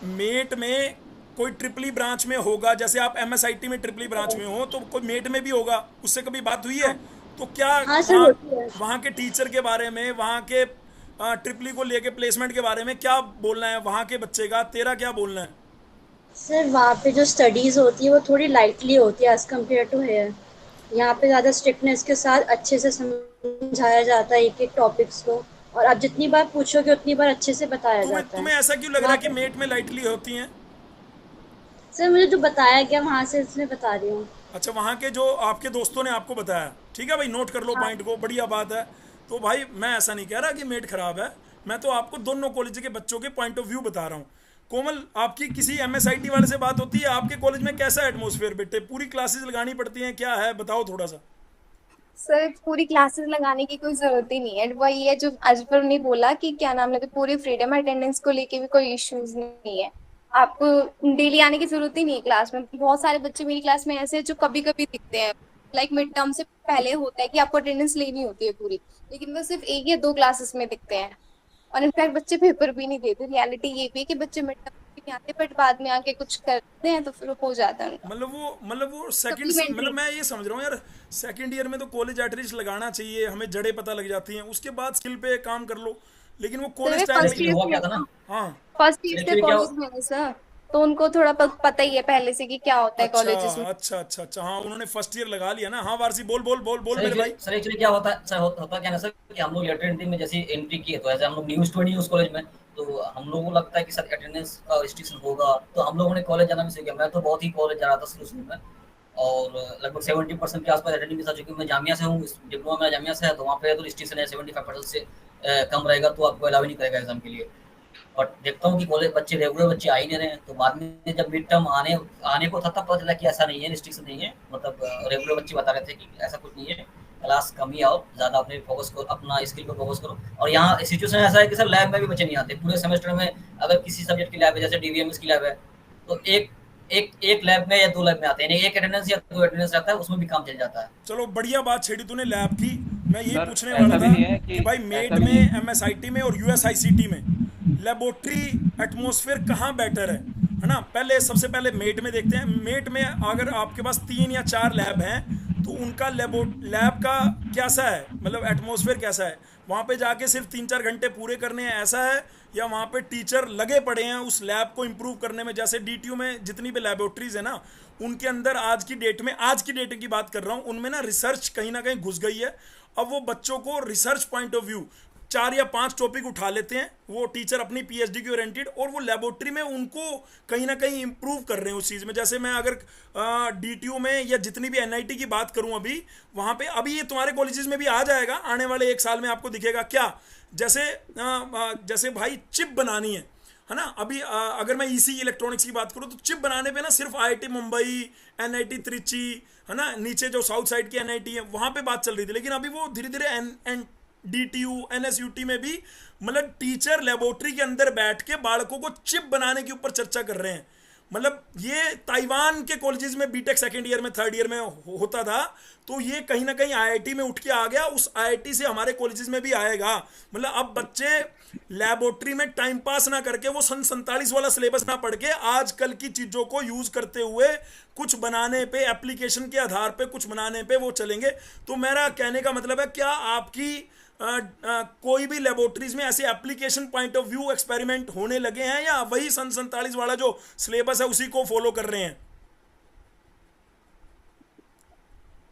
S1: मेट में कोई ट्रिपल ई ब्रांच में होगा, जैसे आप एमएसआईटी में ट्रिपल ई ब्रांच में हो, तो कोई मेट में भी होगा। उससे कभी बात हुई है? तो क्या
S3: हाँ सर, होती है।
S1: वहाँ के टीचर के बारे में, वहाँ के ट्रिपल ई को लेके प्लेसमेंट के बारे में क्या बोलना है वहाँ के बच्चे का? तेरा क्या बोलना है?
S3: सर वहाँ पे जो स्टडीज़ होती है वो थोड़ी लाइटली होती है एज़ कम्पेयर टू हेयर। यहाँ पे ज़्यादा स्ट्रिक्टनेस के साथ अच्छे से समझाया जाता है एक एक टॉपिक्स को, और आप जितनी बार पूछोगे उतनी बार अच्छे से बताया जाता है।
S1: तुम्हें ऐसा क्यों लग रहा है कि मेट में लाइटली होती हैं?
S3: सर मुझे जो बताया गया वहाँ से इसलिए बता रही हूँ।
S1: अच्छा, वहाँ के जो आपके दोस्तों ने आपको बताया, ठीक है भाई, नोट कर लो पॉइंट को, बढ़िया बात है। तो भाई मैं ऐसा नहीं कह रहा कि मेट खराब है, मैं तो आपको दोनों कॉलेज के बच्चों के पॉइंट ऑफ व्यू बता रहा हूँ। कोमल, आपकी किसी एमएसआईटी वाले से बात होती है? आपके कॉलेज में कैसा एटमॉस्फेयर बेटे? पूरी क्लासेस लगानी पड़ती हैं, क्या है बताओ थोड़ा सा।
S6: सर पूरी क्लासेस लगाने की कोई जरूरत ही नहीं है। वही है जो अजबर ने बोला कि क्या नाम लेते, पूरी फ्रीडम, अटेंडेंस को लेके भी कोई इश्यूज नहीं है। आपको डेली आने की जरूरत ही नहीं है क्लास में। बहुत सारे बच्चे मेरी क्लास में ऐसे हैं जो कभी कभी दिखते हैं, लाइक मिड टर्म से पहले होता है कि आपको अटेंडेंस लेनी होती है पूरी, लेकिन वो सिर्फ 1 या 2 क्लासेस में दिखते हैं। और इनफैक्ट बच्चे पेपर भी नहीं देते। रियलिटी ये भी है कि बच्चे मिड टर्म नहीं आते, बट बाद में आके कुछ करते हैं तो फिर हो जाता है उनका।
S1: मतलब वो सेकंड,
S6: Supplementary।
S1: मतलब मैं ये समझ रहा हूँ यार, सेकंड ईयर में तो कॉलेज एटलीस्ट लगाना चाहिए, हमें जड़ें पता लग जाती हैं, उसके बाद स्किल पे काम कर लो। लेकिन वो कॉलेज टाइम
S6: फर्स्ट
S1: में,
S6: ईयर
S2: हुआ क्या था ना,
S1: हाँ
S6: फर्स्ट ईयर से
S2: Actually क्या
S6: कॉलेज में है सर, तो उनको थोड़ा पता ही है पहले से कि क्या होता है कॉलेजेस में।
S1: अच्छा, हाँ उन्होंने फर्स्ट ईयर लगा लिया ना। हाँ वारसी, बोल बोल बोल बोल मेरे भाई।
S2: सर एक्चुअली क्या होता है सर, होता क्या है सर कि हम लोग लेटर एंट्री में जैसे एंट्री किए, तो ऐसे हम लोग न्यू स्टूडेंट उस कॉलेज में, तो हम लोगों को लगता है कि सर अटेंडेंस का रिस्ट्रिक्शन होगा, तो हम लोगों ने कॉलेज जाना भी सीखा। मैं तो बहुत ही कॉलेज जा रहा था शुरू में, और लगभग 70% के आसपास अटेंडेंस था। चूंकि मैं जामिया से हूँ, डिप्लोमा मेरा जामिया से है, तो वहाँ पे तो रिस्ट्रिक्शन है 75% से कम रहेगा तो आपको अलाउ नहीं करेगा एग्जाम के लिए। बट देखता हूँ कि कॉलेज बच्चे, रेगुलर बच्चे आ ही नहीं रहे हैं। तो बाद में जब मिड टर्म आने को था, तब पता चला कि ऐसा नहीं है, रिस्ट्रिक्शन नहीं है। मतलब रेगुलर बच्चे बता रहे थे कि ऐसा कुछ नहीं है, क्लास कम ही आओ, ज़्यादा अपने फोकस करो, अपना स्किल पर फोकस करो। और यहाँ सिचुएशन ऐसा है कि सर लैब में भी बच्चे नहीं आते पूरे सेमेस्टर में। अगर किसी सब्जेक्ट की लैब है, जैसे डीवीएमएस की लैब है, तो एक लैब में या 2 लैब में आते हैं, एक अटेंडेंस या 2 अटेंडेंस रहता है, उसमें भी काम चल जाता है।
S1: चलो बढ़िया बात छेड़ी तूने लैब की। मैं यही
S5: सर,
S1: पूछने
S5: ऐसा
S1: वाला
S5: भी
S1: था
S5: नहीं है
S1: कि भाई मेट
S5: ऐसा भी नहीं
S1: में, एमएसआईटी में और यूएसआईसीटी में लेबोरेटरी एटमॉस्फेयर कहाँ बेटर है ना। पहले सबसे पहले मेट में देखते हैं। मेट में अगर आपके पास 3 या 4 लैब हैं तो उनका लैब का कैसा है, मतलब एटमॉस्फेयर कैसा है, वहाँ पे जाके सिर्फ 3-4 घंटे पूरे करने हैं ऐसा है, या वहाँ पे टीचर लगे पड़े हैं उस लैब को इम्प्रूव करने में। जैसे DTU में जितनी भी लेबोरेटरीज है ना, उनके अंदर आज की डेट की बात कर रहा हूँ, उनमें ना रिसर्च कहीं ना कहीं घुस गई है। अब वो बच्चों को रिसर्च पॉइंट ऑफ व्यू 4 या 5 टॉपिक उठा लेते हैं वो टीचर अपनी PhD की ओरिएंटेड, और वो लेबोरेटरी में उनको कहीं ना कहीं इंप्रूव कर रहे हैं उस चीज़ में। जैसे मैं अगर DTU में या जितनी भी NIT की बात करूं अभी, वहाँ पे अभी ये तुम्हारे कॉलेजेस में भी आ जाएगा आने वाले 1 साल में, आपको दिखेगा क्या। जैसे भाई चिप बनानी है ना। अभी अगर मैं EC इलेक्ट्रॉनिक्स की बात करूं तो चिप बनाने पे ना सिर्फ IIT मुंबई, NIT त्रिची है ना, नीचे जो साउथ साइड की NIT है वहाँ पे बात चल रही थी, लेकिन अभी वो धीरे धीरे DTU NSUT में भी मतलब टीचर लेबोरेटरी के अंदर बैठ के बालकों को चिप बनाने के ऊपर चर्चा कर रहे हैं। मतलब ये ताइवान के कॉलेजेस में बीटेक सेकेंड ईयर में, थर्ड ईयर में होता था, तो ये कहीं ना कहीं IIT में उठ के आ गया, उस IIT से हमारे कॉलेजेस में भी आएगा। मतलब अब बच्चे लेबोरेटरी में टाइम पास ना करके वो सन 47 वाला सिलेबस ना पढ़ के आजकल की चीज़ों को यूज़ करते हुए कुछ बनाने पे, एप्लीकेशन के आधार पे कुछ बनाने पे वो चलेंगे। तो मेरा कहने का मतलब है, क्या आपकी कोई भी लेबोरेटरीज में ऐसे application point of view experiment होने लगे हैं, या वही सन 47 वाला जो सिलेबस है उसी को फॉलो कर रहे हैं?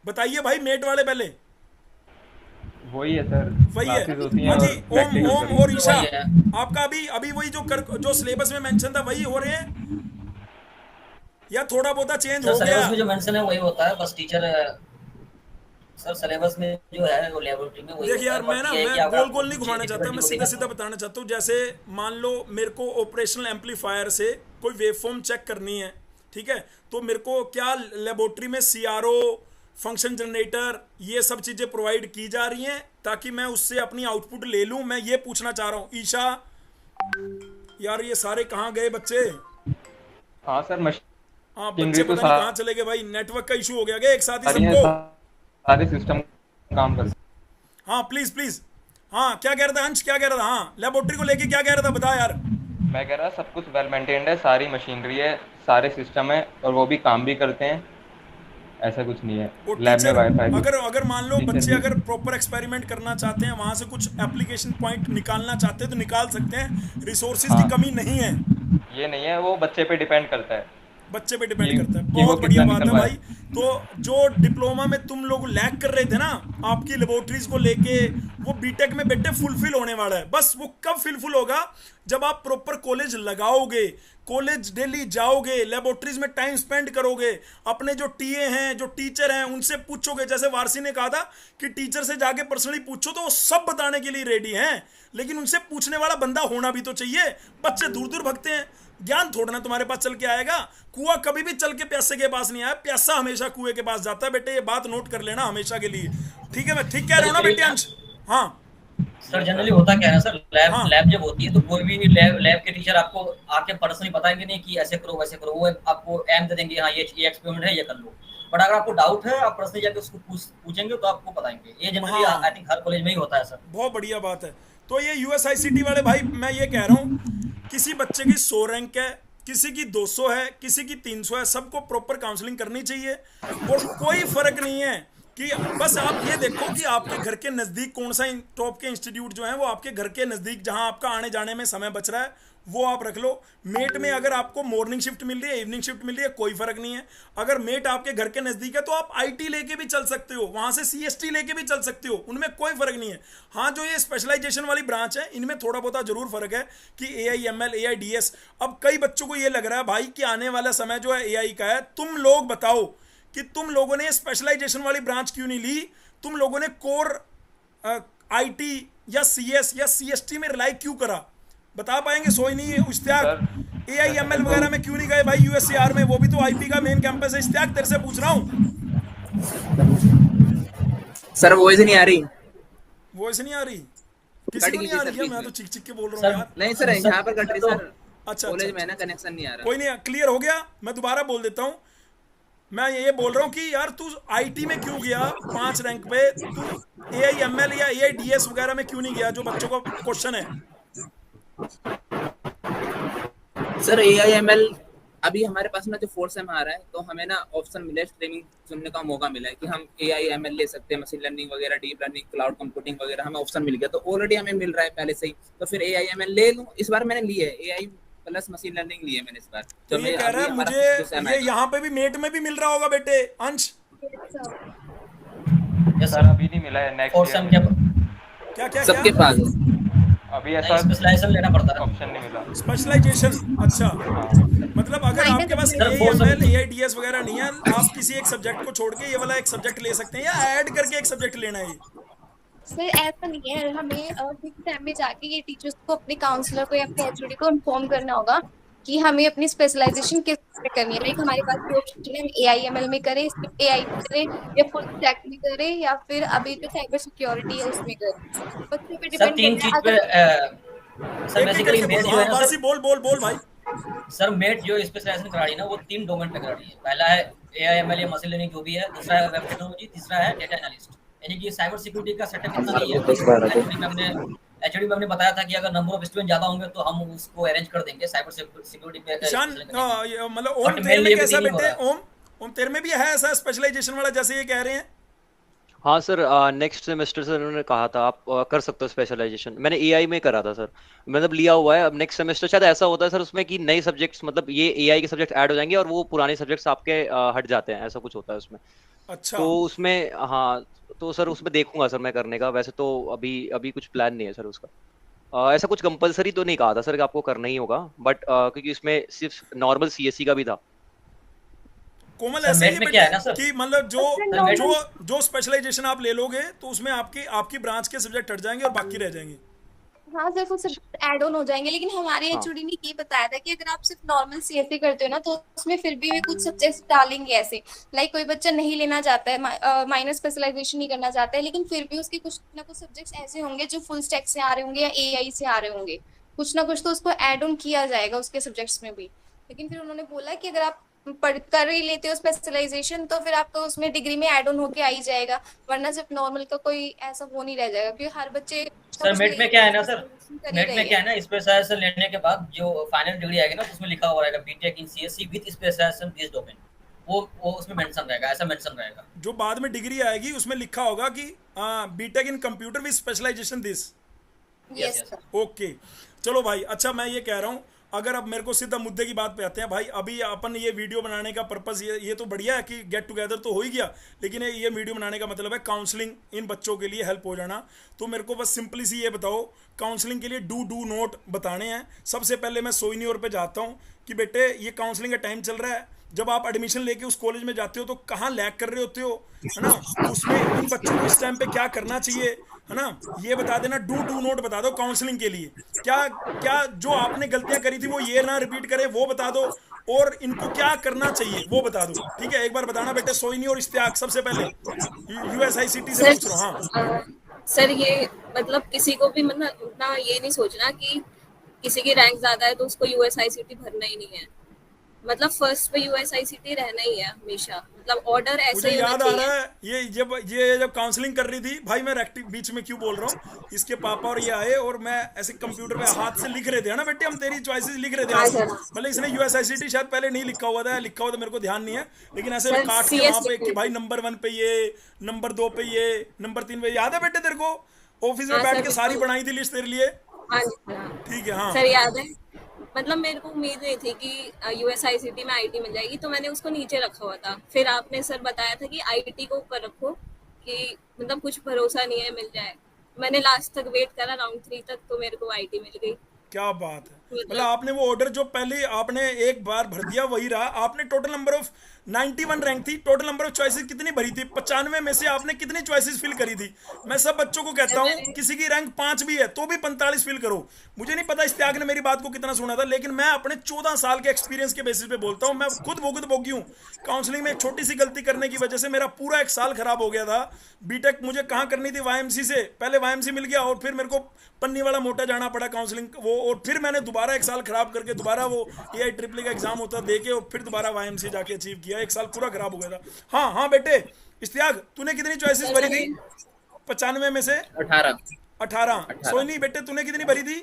S1: बताइए भाई मेट वाले पहले।
S5: वही है सर,
S1: वही है। हाँ जी, ओम और ईशा, आपका अभी वही जो सिलेबस में मेंशन था वही हो रहे हैं या थोड़ा बहुत चेंज हो गया?
S2: सिलेबस में जो मेंशन है वही होता है, बस टीचर सर सिलेबस में जो है वो लेबोरेटरी में वही।
S1: देखिए यार, मैं गोल गोल नहीं घुमाना चाहता, मैं सीधा सीधा बताना चाहता हूँ। जैसे मान लो मेरे को ऑपरेशनल एम्पलीफायर से कोई वेवफॉर्म चेक करनी है, ठीक है, तो मेरे को क्या लेबोरेटरी में CRO, फंक्शन जनरेटर, ये सब चीज़ें प्रोवाइड की जा रही हैं ताकि मैं उससे अपनी आउटपुट ले लूँ? मैं ये पूछना चाह रहा हूँ। ईशा यार, ये सारे कहाँ गए बच्चे?
S5: हाँ सर,
S1: हाँ बच्चे पता नहीं कहाँ चले गए भाई, नेटवर्क का इशू हो गया क्या एक साथ ही सबको?
S5: सारे सिस्टम काम कर।
S1: हाँ प्लीज प्लीज, हाँ क्या कह रहा था अंश, क्या कह रहा था? हाँ लेबोरेटरी को लेके क्या कह रहा था, बता यार।
S5: मैं कह रहा सब कुछ वेल मेंटेन्ड है, सारी मशीनरी है, सारे सिस्टम है, और वो भी काम भी करते हैं, ऐसा कुछ नहीं है। लैब में वाईफाई
S1: अगर मान लो बच्चे अगर प्रॉपर एक्सपेरिमेंट करना चाहते हैं, वहां से कुछ एप्लीकेशन पॉइंट निकालना चाहते हैं तो निकाल सकते हैं, रिसोर्सेज की कमी नहीं है।
S5: ये नहीं है, वो बच्चे पे डिपेंड करता है,
S1: बच्चे पे डिपेंड करता है। बहुत बढ़िया बात है भाई। तो जो डिप्लोमा में तुम लोग लैग कर रहे थे ना आपकी लेबोरेटरीज को लेके, वो बीटेक में बेटे फुलफिल होने वाला है। बस वो कब फुलफिल होगा, जब आप प्रॉपर कॉलेज लगाओगे, कॉलेज डेली जाओगे, लेबोरेटरीज में टाइम स्पेंड करोगे, अपने जो टीए हैं, जो टीचर हैं, उनसे पूछोगे। जैसे वारसी ने कहा था कि टीचर से जाके पर्सनली पूछो, तो वो सब बताने के लिए रेडी हैं, लेकिन उनसे पूछने वाला बंदा होना भी तो चाहिए। बच्चे दूर दूर भगते हैं, ज्ञान थोड़ा ना तुम्हारे पास चल के आएगा। कुआं कभी भी चल के प्यासे के पास नहीं आया, प्यासा हमेशा कुएं के पास जाता है बेटे, ये बात नोट कर लेना हमेशा के लिए, ठीक है? मैं ठीक कह रहा हूँ ना बेटे अंश? हाँ
S2: सर, जनरली होता क्या है ना सर, लैब जब होती है तो कोई भी लैब के टीचर आपको आके पर्सनली बताएंगे नहीं कि ऐसे करो वैसे करो, वो आपको एम दे देंगे, हाँ ये एक्सपेरिमेंट है, ये कर लो। बट अगर आपको डाउट है, आप पर्सनली जाके उसको पूछेंगे तो आपको बताएंगे। ये generally I think her college में ही होता है सर।
S1: बहुत बढ़िया बात है। तो ये USICT वाले भाई, मैं ये कह रहा हूँ, किसी बच्चे की 100 रैंक है, किसी की 200 है, किसी की 300 है, सबको प्रॉपर काउंसलिंग करनी चाहिए। और कोई फर्क नहीं है कि बस आप ये देखो कि आपके घर के नज़दीक कौन सा टॉप के इंस्टीट्यूट जो है वो आपके घर के नज़दीक, जहां आपका आने जाने में समय बच रहा है, वो आप रख लो। मेट में अगर आपको मॉर्निंग शिफ्ट मिल रही है, इवनिंग शिफ्ट मिल रही है, कोई फर्क नहीं है। अगर मेट आपके घर के नज़दीक है तो आप IT लेके भी चल सकते हो, वहां से CST लेके भी चल सकते हो, उनमें कोई फर्क नहीं है। हाँ, जो ये स्पेशलाइजेशन वाली ब्रांच है, इनमें थोड़ा बहुत जरूर फर्क है कि AI/ML, AIDS। अब कई बच्चों को ये लग रहा है भाई कि आने वाला समय जो है AI का है। तुम लोग बताओ कि तुम लोगों ने स्पेशलाइजेशन वाली ब्रांच क्यों नहीं ली? तुम लोगों ने कोर IT या CS या CST में रिलाई क्यों करा? बता पाएंगे? सोई नहीं है। इश्तियाक, AI/ML वगैरह में क्यों नहीं गए भाई USCR में? वो भी तो IP का मेन कैंपस है। इश्तियाक, तेरे से पूछ रहा हूँ।
S7: सर वॉइस नहीं आ रही।
S1: वॉइस नहीं आ रही? किसी को नहीं आ रही है? मैं तो चिक चिक के बोल रहा हूँ यार।
S7: नहीं सर, यहाँ पर कट रही सर।
S1: अच्छा,
S7: कॉलेज में ना कनेक्शन नहीं आ रहा।
S1: कोई नहीं, क्लियर हो गया। मैं दोबारा बोल देता हूँ। मैं ये बोल रहा हूँ कि यार तू IT में क्यों गया 5 रैंक पे? तू AI/ML या AIDS वगैरह में क्यों नहीं गया, जो बच्चों का क्वेश्चन है?
S7: सर AIML अभी हमारे पास ना जो 4th सेम आ रहा है, तो हमें ना ऑप्शन मिला है, स्ट्रीमिंग चुनने का मौका मिला है कि हम AIML ले सकते हैं, मशीन लर्निंग वगैरह, डीप लर्निंग, क्लाउड कंप्यूटिंग वगैरह, हमें ऑप्शन मिल गया। तो ऑलरेडी हमें मिल रहा है पहले से ही, तो फिर AIML ले लूं। इस बार मैंने ली है AI प्लस मशीन लर्निंग ली है मैंने इस बार।
S1: तो ये कह रहा है मुझे ये यहाँ पे भी मेट में भी मिल रहा होगा बेटे अंश?
S5: सर अभी नहीं मिला है, नेक्स्ट
S2: सेम
S5: ईयर
S1: क्या क्या
S7: सबके
S1: क्या?
S7: पास
S5: अभी ऐसा
S2: स्पेशलाइजेशन लेना पड़ता है,
S5: ऑप्शन नहीं मिला।
S1: स्पेशलाइजेशन, अच्छा। मतलब अगर आपके पास
S2: सर,
S1: AIML AIDS वगैरह नहीं है, आप किसी एक सब्जेक्ट को छोड़ के ये वाला एक सब्जेक्ट ले सकते हैं या ऐड करके एक सब्जेक्ट लेना है?
S6: सर ऐसा नहीं है, हमें फिक्स टाइम में जाके ये टीचर्स को, अपने काउंसलर को या अपने एचओडी को इन्फॉर्म करना होगा कि हमें अपनी स्पेशलाइजेशन किस में करनी है। लाइक हमारे पास दो ऑप्शन है, हम AIML में करें, AI में करें, या फुल स्टैक में करें, या फिर अभी जो साइबर सिक्योरिटी है उसमें करें। बच्चे पे
S2: सर
S6: डिपेंड
S2: तीन
S6: करता
S2: चीज
S6: है।
S2: पे सर बेसिकली मेट जो है ना सर,
S1: बोल भाई।
S2: सर मेट जो स्पेशलाइजेशन करा रही है ना, वो 3 डोमेन पे करा रही है। पहला है AIML या मशीन लर्निंग जो भी है, दूसरा है वेब टेक्नोलॉजी, तीसरा है डेटा एनालिस्ट। यानी कि साइबर सिक्योरिटी का सेटअप इतना नहीं है। एचओडी में हमने बताया था कि अगर नंबर ऑफ स्टूडेंट ज्यादा होंगे तो हम उसको अरेंज कर देंगे साइबर सिक्योरिटी पे।
S1: ईशान मतलब ओम तेरे में कैसा बेटे? ओम तेरे में भी है ऐसा स्पेशलाइजेशन वाला जैसे ये कह रहे हैं?
S4: हाँ सर, नेक्स्ट सेमेस्टर से उन्होंने कहा था आप कर सकते हो स्पेशलाइजेशन। मैंने AI में करा था सर, मतलब लिया हुआ है। अब नेक्स्ट सेमेस्टर शायद ऐसा होता है सर उसमें कि नए सब्जेक्ट्स, मतलब ये AI के सब्जेक्ट ऐड हो जाएंगे और वो पुराने सब्जेक्ट्स आपके हट जाते हैं, ऐसा कुछ होता है उसमें।
S1: अच्छा।
S4: तो उसमें हाँ, तो सर उसमें देखूंगा सर मैं करने का। वैसे तो अभी अभी कुछ प्लान नहीं है सर उसका। ऐसा कुछ कंपलसरी तो नहीं कहा था सर कि आपको करना ही होगा, बट क्योंकि इसमें सिर्फ नॉर्मल CSE का भी था।
S1: कोमल
S2: सर,
S1: ऐसे
S2: मेट
S1: ही
S2: में क्या है ना
S1: बेटे
S2: सर,
S1: कि मतलब
S6: सर,
S1: जो स्पेशलाइजेशन आप ले लोगे तो उसमें आपकी ब्रांच के सब्जेक्ट हट जाएंगे और बाकी रह जाएंगे।
S6: हाँ सर, कुछ सब्जेक्ट ऐड ऑन हो जाएंगे, लेकिन हमारे
S4: हाँ
S6: एचओडी ने ये बताया था कि अगर आप सिर्फ नॉर्मल CSE करते हो ना, तो उसमें फिर भी वे कुछ सब्जेक्ट्स डालेंगे ऐसे। लाइक कोई बच्चा नहीं लेना चाहता है, माइनर स्पेशलाइजेशन नहीं करना चाहता है, लेकिन फिर भी उसके कुछ ना कुछ सब्जेक्ट्स ऐसे होंगे जो फुल स्टैक से आ रहे होंगे या AI से आ रहे होंगे। कुछ ना कुछ तो उसको ऐड ऑन किया जाएगा उसके सब्जेक्ट्स में भी। लेकिन फिर उन्होंने बोला कि अगर आप पढ़ कर ही लेते हो स्पेशलाइजेशन, तो फिर आपको उसमें डिग्री में ऐड ऑन होके आ ही जाएगा, वरना सिर्फ नॉर्मल का कोई ऐसा वो नहीं रह जाएगा, क्योंकि हर बच्चे
S2: सर मेट में क्या है ना सर,
S6: कर ही
S2: मेट
S6: रहे
S2: में क्या
S6: हैं।
S2: है ना, स्पेशलाइजेशन लेने के बाद जो फाइनल डिग्री आएगी ना, तो उसमें लिखा हुआ रहेगा BTech in CSE with specialisation this domain. वो उसमें मेंशन रहेगा, ऐसा मेंशन रहेगा।
S1: जो बाद में डिग्री आएगी उसमें लिखा होगा कि BTech in computer with specialisation this.
S6: Yes sir.
S1: Okay, चलो भाई। अच्छा, मैं ये कह रहा हूँ, अगर अब मेरे को सीधा मुद्दे की बात पे आते हैं भाई। अभी अपन ये वीडियो बनाने का पर्पस ये तो बढ़िया है कि गेट टुगेदर तो हो ही गया, लेकिन ये वीडियो बनाने का मतलब है काउंसलिंग इन बच्चों के लिए हेल्प हो जाना। तो मेरे को बस सिंपली सी ये बताओ, काउंसलिंग के लिए डू नोट बताने हैं। सबसे पहले मैं सोइनियोर पे जाता हूँ कि बेटे ये काउंसलिंग का टाइम चल रहा है। जब आप एडमिशन लेके उस कॉलेज में जाते हो तो कहाँ लैग कर रहे होते हो, है ना? उसमें इन बच्चों को इस टाइम पे क्या करना चाहिए, है ना? ये बता देना। डू नोट बता दो काउंसलिंग के लिए। क्या क्या जो आपने गलतियां करी थी वो ये ना रिपीट करे, वो बता दो। और इनको क्या करना चाहिए वो बता दो, ठीक है? एक बार बताना बेटे। सोइनी और इश्तियाक, सबसे पहले USICT से पूछ रहा हूँ। हाँ
S8: सर ये मतलब किसी को भी मतलब उतना ये नहीं सोचना कि किसी की रैंक ज्यादा है तो उसको USICT भरना ही नहीं है। मतलब फर्स्ट पे USICT रहना ही है हमेशा। मतलब ऑर्डर ऐसे
S1: मुझे
S8: ही
S1: याद
S8: होना
S1: आ रहा
S8: चाहिए।
S1: है ये जब काउंसलिंग कर रही थी भाई, मैं बीच में क्यों बोल रहा हूँ, इसके पापा और ये आए और मैं ऐसे कंप्यूटर पे हाथ से लिख रहे थे, है ना बेटे? हम तेरी चॉइसेस लिख रहे थे
S8: हाँ
S1: हाथ।
S8: सर।
S1: मतलब इसने USICT शायद पहले नहीं लिखा हुआ था, लिखा हुआ था मेरे को ध्यान नहीं है, लेकिन ऐसे
S8: सर,
S1: काट के
S8: CS
S1: वहां पे
S8: लिख
S1: कि भाई
S8: लेते।
S1: नंबर 1 पे ये, नंबर 2 पे ये, नंबर 3 पे। याद है बेटे तेरे को? ऑफिस में
S8: हाँ
S1: बैठ
S8: सर,
S1: के सारी
S8: बिल्कुल।
S1: बनाई थी लिस्ट तेरे लिए।
S8: हाँ जी, हाँ।
S1: ठीक है, हाँ।
S8: सर याद है, मतलब मेरे को उम्मीद नहीं थी कि USICT में IT मिल जाएगी, तो मैंने उसको नीचे रखा हुआ था। फिर आपने सर बताया था कि IT को ऊपर रखो, कि मतलब कुछ भरोसा नहीं है मिल जाए। मैंने लास्ट तक वेट करा, राउंड 3 तक, तो मेरे को IT मिल गई।
S1: क्या बात है। मतलब आपने वो ऑर्डर जो पहले आपने एक बार भर दिया वही रहा। आपने टोटल नंबर ऑफ 91 रैंक थी, टोटल नंबर ऑफ चॉइसेस कितनी भरी थी? 95 में से आपने कितनी चॉइसेस फिल करी थी? मैं सब बच्चों को कहता हूँ किसी की रैंक 5 भी है तो भी 45 फिल करो। मुझे नहीं पता इश्तियाक ने मेरी बात को कितना सुना था, लेकिन मैं अपने 14 साल के एक्सपीरियंस के बेसिस पे बोलता हूँ। मैं खुद भोगी हूँ। काउंसलिंग में एक छोटी सी गलती करने की वजह से मेरा पूरा एक साल खराब हो गया था। बीटेक मुझे कहाँ करनी थी? YMC से। पहले YMC मिल गया और फिर मेरे को पन्नी वाला मोटा जाना पड़ा काउंसलिंग वो, और फिर मैंने दोबारा एक साल खराब करके दोबारा वो AI का एग्जाम होता देके और फिर दोबारा YMC जाके अचीव किया। एक साल पूरा खराब हो गया था। हाँ हाँ बेटे इश्तियाक, तूने कितनी चॉइसेस भरी थी 95 में से?
S7: 18।
S1: 18। सोनी बेटे तूने कितनी भरी थी?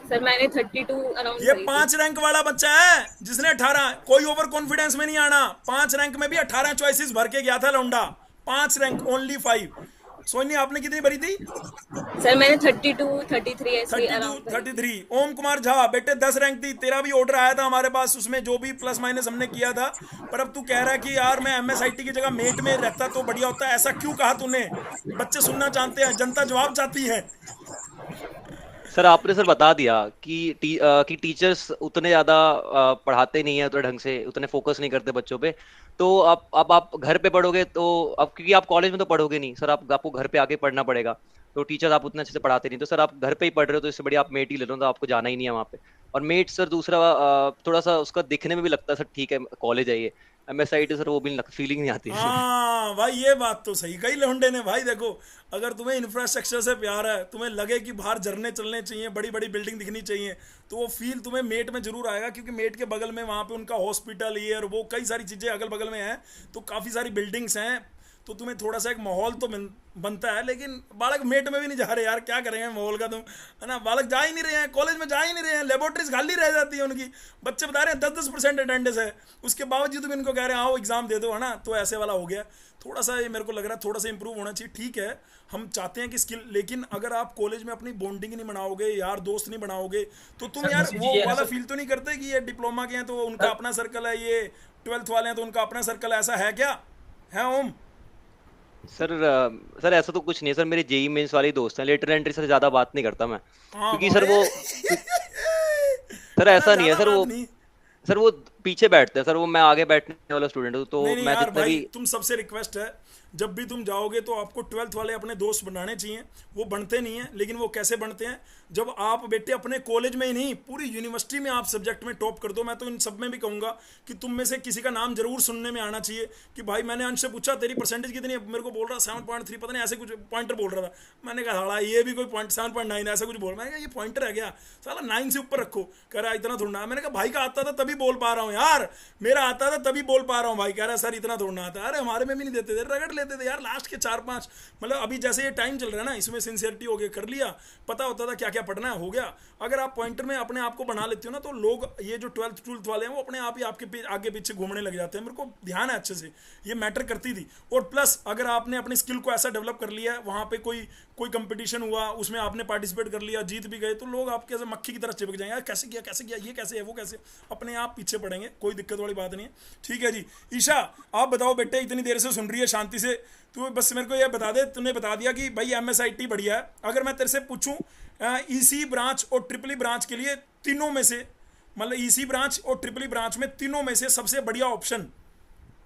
S8: सर मैंने 32 अराउंड
S1: ये
S8: करी थी।
S1: 5 रैंक वाला बच्चा है जिसने 18, कोई ओवर कॉन्फिडेंस में नहीं आना। 5 रैंक में भी 18 चॉइसेस भर के गया था लौंडा। 5 रैंक ओनली 5। सोनी आपने कितनी भरी थी?
S8: सर मैंने 32 33 ऐसे
S1: 32
S8: अराउंड
S1: 33। ओम कुमार झा बेटे 10 रैंक थी। तेरा भी ऑर्डर आया था हमारे पास, उसमें जो भी प्लस माइनस हमने किया था। पर अब तू कह रहा है कि यार मैं एमएसआईटी की जगह मेट में रहता तो बढ़िया होता। ऐसा क्यों कहा तूने? बच्चे सुनना चाहते हैं, जनता जवाब चाहती है।
S4: सर आपने सर बता दिया कि टीचर्स उतने ज्यादा पढ़ाते नहीं है उतने ढंग से, उतने फोकस नहीं करते बच्चों पे। तो आप घर पे पढ़ोगे तो अब, क्योंकि आप कॉलेज में तो पढ़ोगे नहीं सर, आपको घर पे आके पढ़ना पड़ेगा। तो टीचर्स आप उतने अच्छे से पढ़ाते नहीं, तो सर आप घर पे ही पढ़ रहे हो तो इससे बढ़िया आप मेट ही ले लो, तो आपको जाना ही नहीं है वहाँ पे। और मेट सर दूसरा थोड़ा सा उसका दिखने में भी लगता है सर ठीक है कॉलेज है ये, एमएसआईटी सर वो भी फीलिंग नहीं आती है।
S1: हाँ भाई ये बात तो सही कही लौंडे ने। भाई देखो, अगर तुम्हें इंफ्रास्ट्रक्चर से प्यार है, तुम्हें लगे कि बाहर झरने चलने चाहिए, बड़ी बड़ी बिल्डिंग दिखनी चाहिए, तो वो फील तुम्हें मेट में जरूर आएगा। क्योंकि मेट के बगल में वहाँ पे उनका हॉस्पिटल, ये और वो कई सारी चीज़ें अगल बगल में हैं, तो काफ़ी सारी बिल्डिंग्स हैं, तो तुम्हें थोड़ा सा एक माहौल तो बनता है। लेकिन बालक मेट में भी नहीं जा रहे यार, क्या करेंगे माहौल का तुम, है ना? बालक जा ही नहीं रहे हैं, कॉलेज में जा ही नहीं रहे हैं, लेबोरेटरीज खाली रह जाती है उनकी। बच्चे बता रहे हैं 10-10% अटेंडेंस है, उसके बावजूद तुम इनको कह रहे हैं आओ एग्जाम दे दो, है ना? तो ऐसे वाला हो गया। थोड़ा सा ये मेरे को लग रहा है थोड़ा सा इंप्रूव होना चाहिए। ठीक है, हम चाहते हैं कि स्किल, लेकिन अगर आप कॉलेज में अपनी बॉन्डिंग नहीं बनाओगे, यार दोस्त नहीं बनाओगे, तो तुम यार वो वाला फील तो नहीं करते कि ये डिप्लोमा के हैं तो उनका अपना सर्कल है, ये 12th वाले हैं तो उनका अपना सर्कल है। ऐसा है क्या? है ओम?
S4: सर ऐसा तो कुछ नहीं है सर, मेरे जेई मेंस वाले दोस्त हैं, लेटर एंट्री से ज्यादा बात नहीं करता मैं,
S1: हाँ
S4: क्योंकि सर वो सर ऐसा नहीं है सर, वो पीछे बैठते हैं सर, वो मैं आगे बैठने वाला स्टूडेंट हूँ, तो
S1: नहीं नहीं
S4: मैं
S1: यार
S4: जितना
S1: भाई,
S4: भी
S1: तुम सबसे रिक्वेस्ट है, जब भी तुम जाओगे तो आपको 12th वाले अपने दोस्त बनाने चाहिए। वो बनते नहीं हैं, लेकिन वो कैसे बनते हैं? जब आप बेटे अपने कॉलेज में ही नहीं, पूरी यूनिवर्सिटी में आप सब्जेक्ट में टॉप कर दो। मैं तो इन सब में भी कहूँगा कि तुम में से किसी का नाम जरूर सुनने में आना चाहिए कि भाई मैंने अंश से पूछा तेरी परसेंटेज कितनी है, मेरे को बोल रहा 7.3, पता नहीं ऐसे कुछ पॉइंटर बोल रहा था। मैंने कहा हाँ ये भी कोई 7.9 ऐसा कुछ बोल, मैंने कहा ये पॉइंटर है क्या? साला 9 से ऊपर रखो। कह रहा इतना थोड़ा। मैंने कहा भाई का आता था तभी बोल पा रहा हूँ यार, मेरा आता था तभी बोल पा रहा हूँ भाई। कह रहा सर इतना थोड़ा आता है। अरे हमारे में भी नहीं देते थे, रगड़ लेते थे यार लास्ट के 4-5। मतलब अभी जैसे ये टाइम चल रहा है ना, इसमें सिंसियरिटी हो गई, कर लिया, पता होता था क्या क्या पढ़ना है, हो गया। अगर आप पॉइंटर में अपने आप को बना लेते हो ना, तो लोग ये जो 12th वाले हैं वो अपने आप ही आपके आगे पीछे घूमने लग जाते हैं। मेरे को ध्यान है अच्छे से, ये मैटर करती थी। और प्लस अगर आपने अपनी स्किल को ऐसा डेवलप कर लिया है, वहाँ पे कोई कंपटीशन हुआ, उसमें आपने पार्टिसिपेट कर लिया, जीत भी गए, तो लोग आपके ऐसे मक्खी की तरह चिपक जाएंगे, यार कैसे किया, ये कैसे है, वो कैसे, अपने आप पीछे पड़ेंगे। कोई दिक्कत वाली बात नहीं है। ठीक है जी। ईशा आप बताओ बेटे, इतनी देर से सुन रही है शांति से, तू बस मेरे को ये बता दे, तूने बता दिया कि भाई एमएसआईटी बढ़िया है। अगर मैं तेरे से पूछूं ईसी ब्रांच और ट्रिपली ब्रांच के लिए, तीनों में से, मतलब ईसी ब्रांच और ट्रिपली ब्रांच में तीनों में से सबसे बढ़िया ऑप्शन,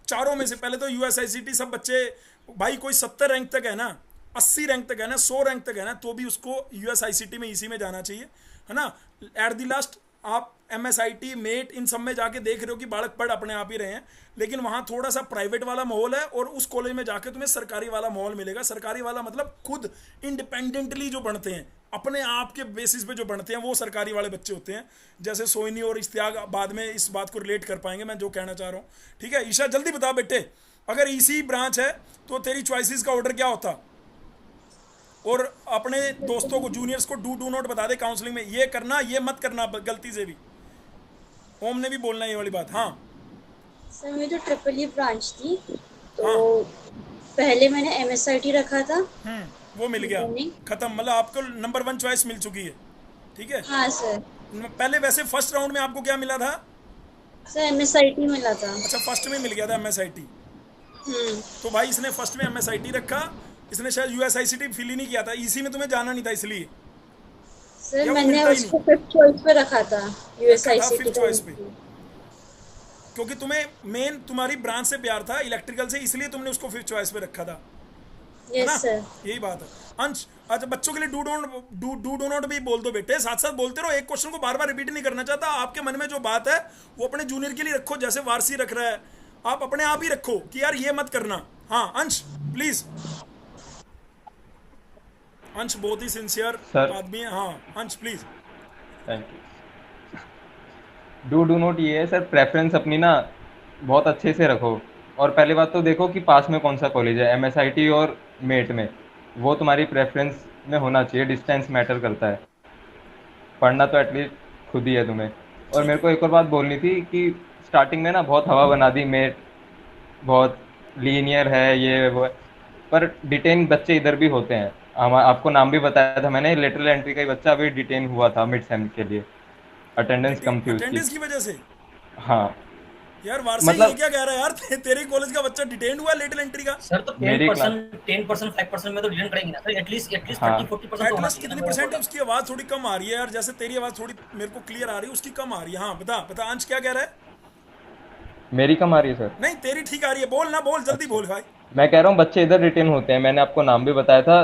S1: चारों में से, पहले तो यूएसआईसीटी सब बच्चे भाई कोई 70 रैंक तक है ना, 80 रैंक तक है ना, 100 रैंक तक है ना, तो भी उसको यूएसआईसीटी में ईसी में जाना चाहिए, है ना? एट द लास्ट आप एमएसआईटी मेट इन सब में जाके देख रहे हो कि बालक पढ़ अपने आप ही रहे हैं, लेकिन वहाँ थोड़ा सा प्राइवेट वाला माहौल है, और उस कॉलेज में जाके तुम्हें सरकारी वाला माहौल मिलेगा। सरकारी वाला मतलब खुद इंडिपेंडेंटली जो बढ़ते हैं, अपने आप के बेसिस पे जो बढ़ते हैं, वो सरकारी वाले बच्चे होते हैं। जैसे सोइनी और इश्तियाक बाद में इस बात को रिलेट कर पाएंगे मैं जो कहना चाह रहा हूँ। ठीक है ईशा, जल्दी बता बेटे, अगर ईसी ब्रांच है तो तेरी चॉइसेस का ऑर्डर क्या होता? और अपने दोस्तों को, जूनियर्स को डू नोट बता दे काउंसलिंग में, ये करना ये मत करना गलती से भी। ओम ने भी बोलना है ये वाली बात। हाँ
S3: सर मेरी तो ट्रिपल ई ब्रांच थी, तो पहले मैंने एमएसआईटी रखा था,
S1: वो मिल गया, खत्म। मतलब आपको नंबर 1 चॉइस मिल चुकी है। ठीक है
S3: हाँ सर।
S1: पहले वैसे फर्स्ट राउंड में आपको क्या मिला था?
S3: सर एमएसआईटी मिला था।
S1: अच्छा, फर्स्ट में मिल गया था एमएसआईटी। तो भाई इसने फर्स्ट में एमएसआईटी रखा, इसने शायद यूएसआईसीटी फिल ही नहीं किया था, ईसी में तुम्हें जाना नहीं था इसलिए।
S3: सर मैंने उसको 5th चॉइस पे रखा था, यूएसआईसीटी
S1: 5th चॉइस पे, क्योंकि तुम्हें मेन तुम्हारी ब्रांच से प्यार था इलेक्ट्रिकल से, इसलिए तुमने उसको 5th चॉइस पे रखा था।
S3: यस सर,
S1: यही बात है। अंश, अच्छा बच्चों के लिए डू नॉट भी बोल दो बेटे, साथ साथ बोलते रहो, एक क्वेश्चन को बार बार रिपीट नहीं करना चाहता। आपके मन में जो बात है वो अपने जूनियर के लिए रखो, जैसे वारसी रख रहा है, आप अपने आप ही रखो कि यार ये मत करना। हाँ अंश प्लीज। अंश बहुत ही सिंसियर आदमी है। हाँ अंश please.
S5: Thank you. Do not ये है सर, प्रेफरेंस अपनी ना बहुत अच्छे से रखो, और पहली बात तो देखो कि पास में कौन सा कॉलेज है, एमएसआईटी और मेट में, वो तुम्हारी प्रेफरेंस में होना चाहिए। डिस्टेंस मैटर करता है। पढ़ना तो एटलीस्ट खुद ही है तुम्हें। और
S1: ठीक
S5: मेरे
S1: है।
S5: को एक और बात बोलनी थी कि स्टार्टिंग में ना बहुत हवा बना दी, मेट बहुत लीनियर है ये वो है, पर डिटेन बच्चे इधर भी होते हैं। आपको नाम भी बताया था मैंने, लेटरल एंट्री का ही बच्चा अभी डिटेन हुआ था मिड सेम के लिए, अटेंडेंस कम थी उसकी।
S1: अटेंडेंस की वजह से?
S5: हाँ
S1: यार वारसी ये
S5: मतलब
S1: क्या कह रहा है यार, तेरे कॉलेज का बच्चा डिटेन हुआ लिटिल एंट्री का?
S2: सर तो
S5: मेरी क्लास
S2: 10% 5% में तो डिटेन करेंगे ना सर, एटलीस्ट एटलीस्ट
S5: हाँ
S2: 30-40% तो होना
S1: एटलीस्ट
S2: चाहिए
S1: कितनी
S2: ना
S1: परसेंट है?
S2: मेरा।
S1: उसकी आवाज थोड़ी कम आ रही है यार, जैसे तेरी आवाज थोड़ी मेरे को क्लियर आ रही है, उसकी कम आ रही है। हाँ बता बता, अंश क्या कह रहा है?
S5: मेरी कम आ रही है सर।
S1: नहीं तेरी ठीक आ रही है, बोल ना, बोल जल्दी
S5: अच्छा,
S1: बोल भाई।
S5: मैं कह रहा हूँ बच्चे इधर रिटेन होते हैं, मैंने आपको नाम भी बताया था।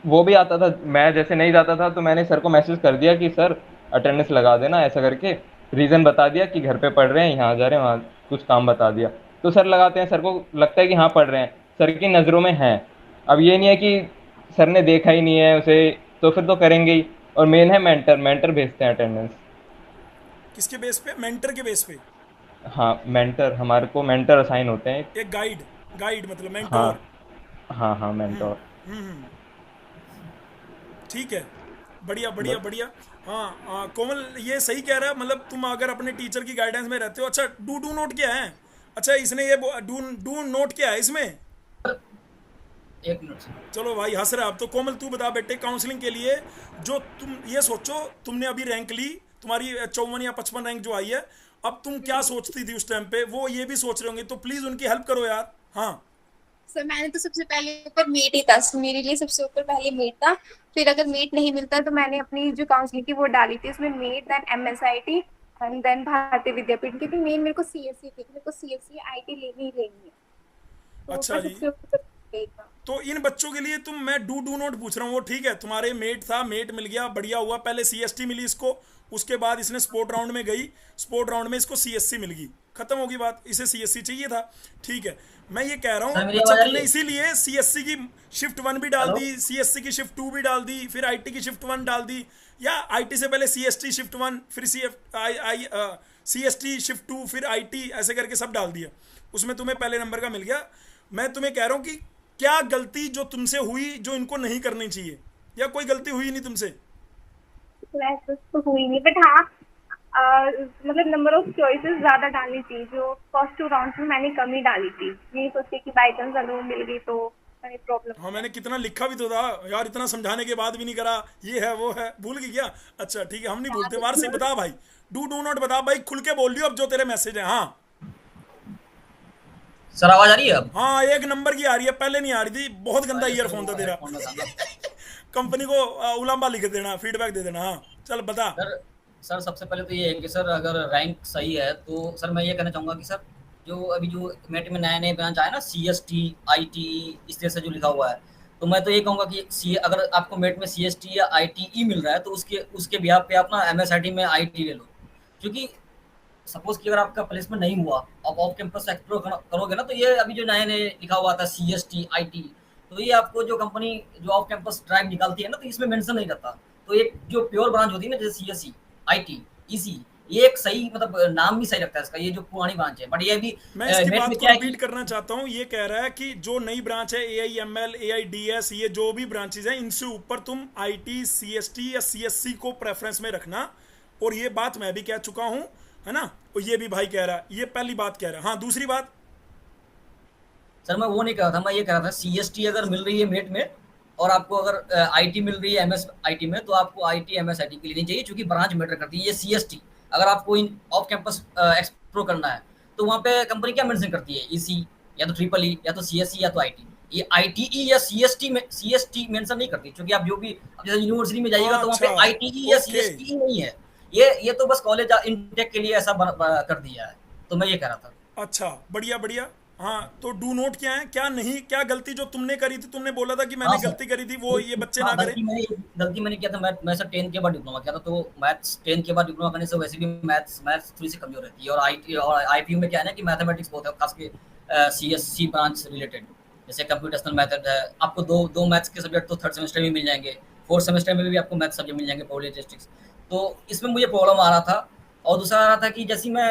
S5: वो भी आता था, मैं जैसे नहीं जाता था तो मैंने सर को मैसेज कर दिया कि सर अटेंडेंस लगा देना, ऐसा करके रीज़न बता दिया कि घर पे पढ़ रहे हैं, यहाँ जा रहे हैं, वहाँ कुछ काम बता दिया। तो सर लगाते हैं, सर को लगता है कि हाँ पढ़ रहे हैं, सर की नज़रों में हैं। अब ये नहीं है कि सर ने देखा ही नहीं है उसे, तो फिर तो करेंगे ही। और मेन है मेंटर, मेंटर भेजते हैं अटेंडेंस।
S1: किसके बेस पे? मेंटर के बेस पे?
S5: हाँ मेंटर, हमारे को मेंटर असाइन होते हैं।
S1: एक गाइड, गाइड मतलब
S5: हाँ
S1: मेंटोर।
S5: हाँ हाँ
S1: हम्म
S5: मेंटोर।
S1: हम्म, ठीक है, बढ़िया बढ़िया
S5: बस
S1: बढ़िया। हाँ कोमल ये सही कह रहा है, मतलब तुम अगर अपने टीचर की गाइडेंस में रहते हो। अच्छा डू डू नोट क्या है? अच्छा इसने ये डू डू नोट क्या है इसमें?
S2: एक मिनट सर।
S1: चलो भाई हंस रहा है अब तो। कोमल तू बता बेटे, काउंसलिंग के लिए जो तुम ये सोचो, तुमने अभी रैंक ली, तुम्हारी 54 या 55 रैंक जो आई है, अब तुम क्या सोचती थी उस टाइम पे, वो ये भी सोच रहे होंगे, तो प्लीज उनकी हेल्प करो यार। हाँ
S6: सर मैंने तो सबसे पहले ऊपर मीट ही था, मेरे लिए सबसे ऊपर पहले मीट था। फिर अगर मीट नहीं मिलता तो मैंने अपनी जो काउंसलिंग थी वो डाली थी उसमें, मीट देन एमएसआईटी एंड देन भारतीय विद्यापीठ, क्योंकि मेन मेरे को सीएससी थी, मेरे को सीएससी आईटी लेनी ही लेनी है, तो
S1: अच्छा
S6: ऊपर
S1: जी।
S6: सबसे ऊपर यही था।
S1: तो इन बच्चों के लिए तुम, मैं डू डू नोट पूछ रहा हूँ, वो ठीक है, तुम्हारे मेट था, मेट मिल गया, बढ़िया हुआ, पहले सीएसटी मिली इसको, उसके बाद इसने स्पोर्ट राउंड में गई, स्पोर्ट राउंड में इसको सीएससी मिल गई, खत्म होगी बात, इसे सीएससी चाहिए था। ठीक है, मैं ये कह रहा
S2: सर
S1: हूँ,
S2: मेरी
S1: अच्छा
S2: आवाज आ रही
S1: तुमने
S2: है?
S1: इसीलिए सीएससी की शिफ्ट 1 भी डाल
S2: हेलो
S1: दी, सीएससी की शिफ्ट 2 भी डाल दी, फिर आईटी की शिफ्ट 1 डाल दी, या आईटी से पहले सीएसटी शिफ्ट 1, फिर सीएसटी शिफ्ट 2, फिर आईटी, ऐसे करके सब डाल दिया, उसमें तुम्हें पहले नंबर का मिल गया। मैं तुम्हें कह रहा हूँ कि क्या गलती जो तुमसे हुई जो इनको नहीं करनी चाहिए, या कोई गलती हुई नहीं तुमसे?
S6: वैसे तो हुई नहीं, बट हाँ मतलब नंबर ऑफ चॉइसेस ज्यादा डालनी चाहिए, जो फर्स्ट 2 राउंड्स में मैंने कम ही डाली थी, ये सोचती कि बाई चांस अगर मिल गई तो प्रॉब्लम।
S1: हाँ मैंने कितना लिखा भी तो था यार, इतना समझाने के बाद भी नहीं करा, ये है वो है, भूल गई क्या? अच्छा ठीक है, हम नहीं भूलते। वार से बता भाई, डू डू नॉट बता भाई, खुल के बोल लियो अब जो तेरे मैसेज है। हाँ
S2: सर आवाज आ रही है अब?
S1: हाँ एक नंबर की आ रही है, पहले नहीं आ रही थी, बहुत गंदा
S2: अरे सर
S1: ईयरफोन था
S2: वो
S1: तेरा।
S2: हेडफोन में था ना।
S1: कंपनी को उलाम्बा लिख देना, फीडबैक दे देना। हाँ चल बता।
S2: सर सर सबसे पहले तो ये है कि सर अगर रैंक सही है तो सर मैं ये कहना चाहूँगा कि सर जो अभी जो मेट में नए नए ब्रांच आए ना, सीएसटी आईटी इस तरह से जो लिखा हुआ है, तो मैं तो ये कहूँगा कि सी अगर आपको मेट में सीएसटी या आईटीई मिल रहा है तो उसके उसके बिहाफ पे आप ना एमएसआईटी में आईटी ले लो, क्योंकि सपोज कि अगर आपका प्लेसमेंट नहीं हुआ, आप ऑफ कैंपस एक्सप्लोर करोगे ना, तो ये अभी जो नए नए लिखा हुआ था सीएसटी आईटी, तो ये आपको जो कंपनी जो ऑफ कैंपस ड्राइव निकालती है ना, तो इसमें मेंशन नहीं रहता। तो एक जो प्योर ब्रांच होती है ना, जैसे सीएससी आईटी ईसी, ये एक सही मतलब नाम भी सही लगता है इसका, ये जो पुरानी ब्रांच है, बट ये भी
S1: मैं इसकी
S2: मेट
S1: बात
S2: में
S1: को
S2: क्या है
S1: रिपीट
S2: कि
S1: करना चाहता हूँ, ये कह रहा है कि जो नई ब्रांच है AIML AIDS, ये जो भी ब्रांचेज हैं, इनसे ऊपर तुम IT CST या CSC को प्रेफरेंस में रखना। और ये बात मैं भी कह चुका हूँ, है ना, और ये भी भाई कह रहा है, ये पहली बात कह रहा है। हाँ दूसरी बात
S2: सर मैं वो नहीं कह रहा था, मैं ये कह रहा था सीएसटी अगर मिल रही है मेट में और आपको अगर आईटी मिल रही है एमएस आईटी में, तो आपको आईटी एमएस आईटी की लेनी चाहिए, क्योंकि ब्रांच मैटर करती है। ये सीएसटी अगर आपको इन ऑफ कैंपस एक्सप्लोर करना है तो वहाँ पे कंपनी क्या मेंशन करती है, ईसी या तो ट्रिपल ई या तो सीएससी या तो आईटी, ये आईटीई या सीएसटी में सीएसटी मेंशन नहीं करती, क्योंकि आप जो भी अब जैसे यूनिवर्सिटी में जाइएगा तो वहाँ पे
S1: अच्छा
S2: आईटीई या
S1: ओके,
S2: सीएसटी नहीं है, ये तो बस कॉलेज इनटेक के लिए ऐसा कर दिया है, तो मैं ये कह रहा था।
S1: अच्छा बढ़िया बढ़िया। हाँ तो डू नोट क्या है, क्या नहीं, क्या गलती जो तुमने करी थी, तुमने बोला था कि मैंने
S2: हाँ सर,
S1: गलती करी थी, वो ये बच्चे ना
S2: हाँ
S1: करें।
S2: गलती मैंने किया था, मैं सर 10th के बाद डिप्लोमा किया था, तो मैथ्स 10th के बाद डिप्लोमा करने से वैसे भी मैथ्स थोड़ी सी कमजोर रहती है, और आईटी और आईपीयू में क्या है ना कि मैथमेटिक्स बहुत है, खास के सीएससी ब्रांच रिलेटेड, जैसे कंप्यूटेशनल मेथड है, आपको दो मैथ्स के सब्जेक्ट तो थर्ड सेमेस्टर में मिल जाएंगे, फोर्थ सेमेस्टर में भी आपको मैथ्स सब्जेक्ट मिल जाएंगे, प्रोबेबिलिस्टिक्स, तो इसमें मुझे प्रॉब्लम आ रहा था। और दूसरा आ रहा था कि जैसे मैं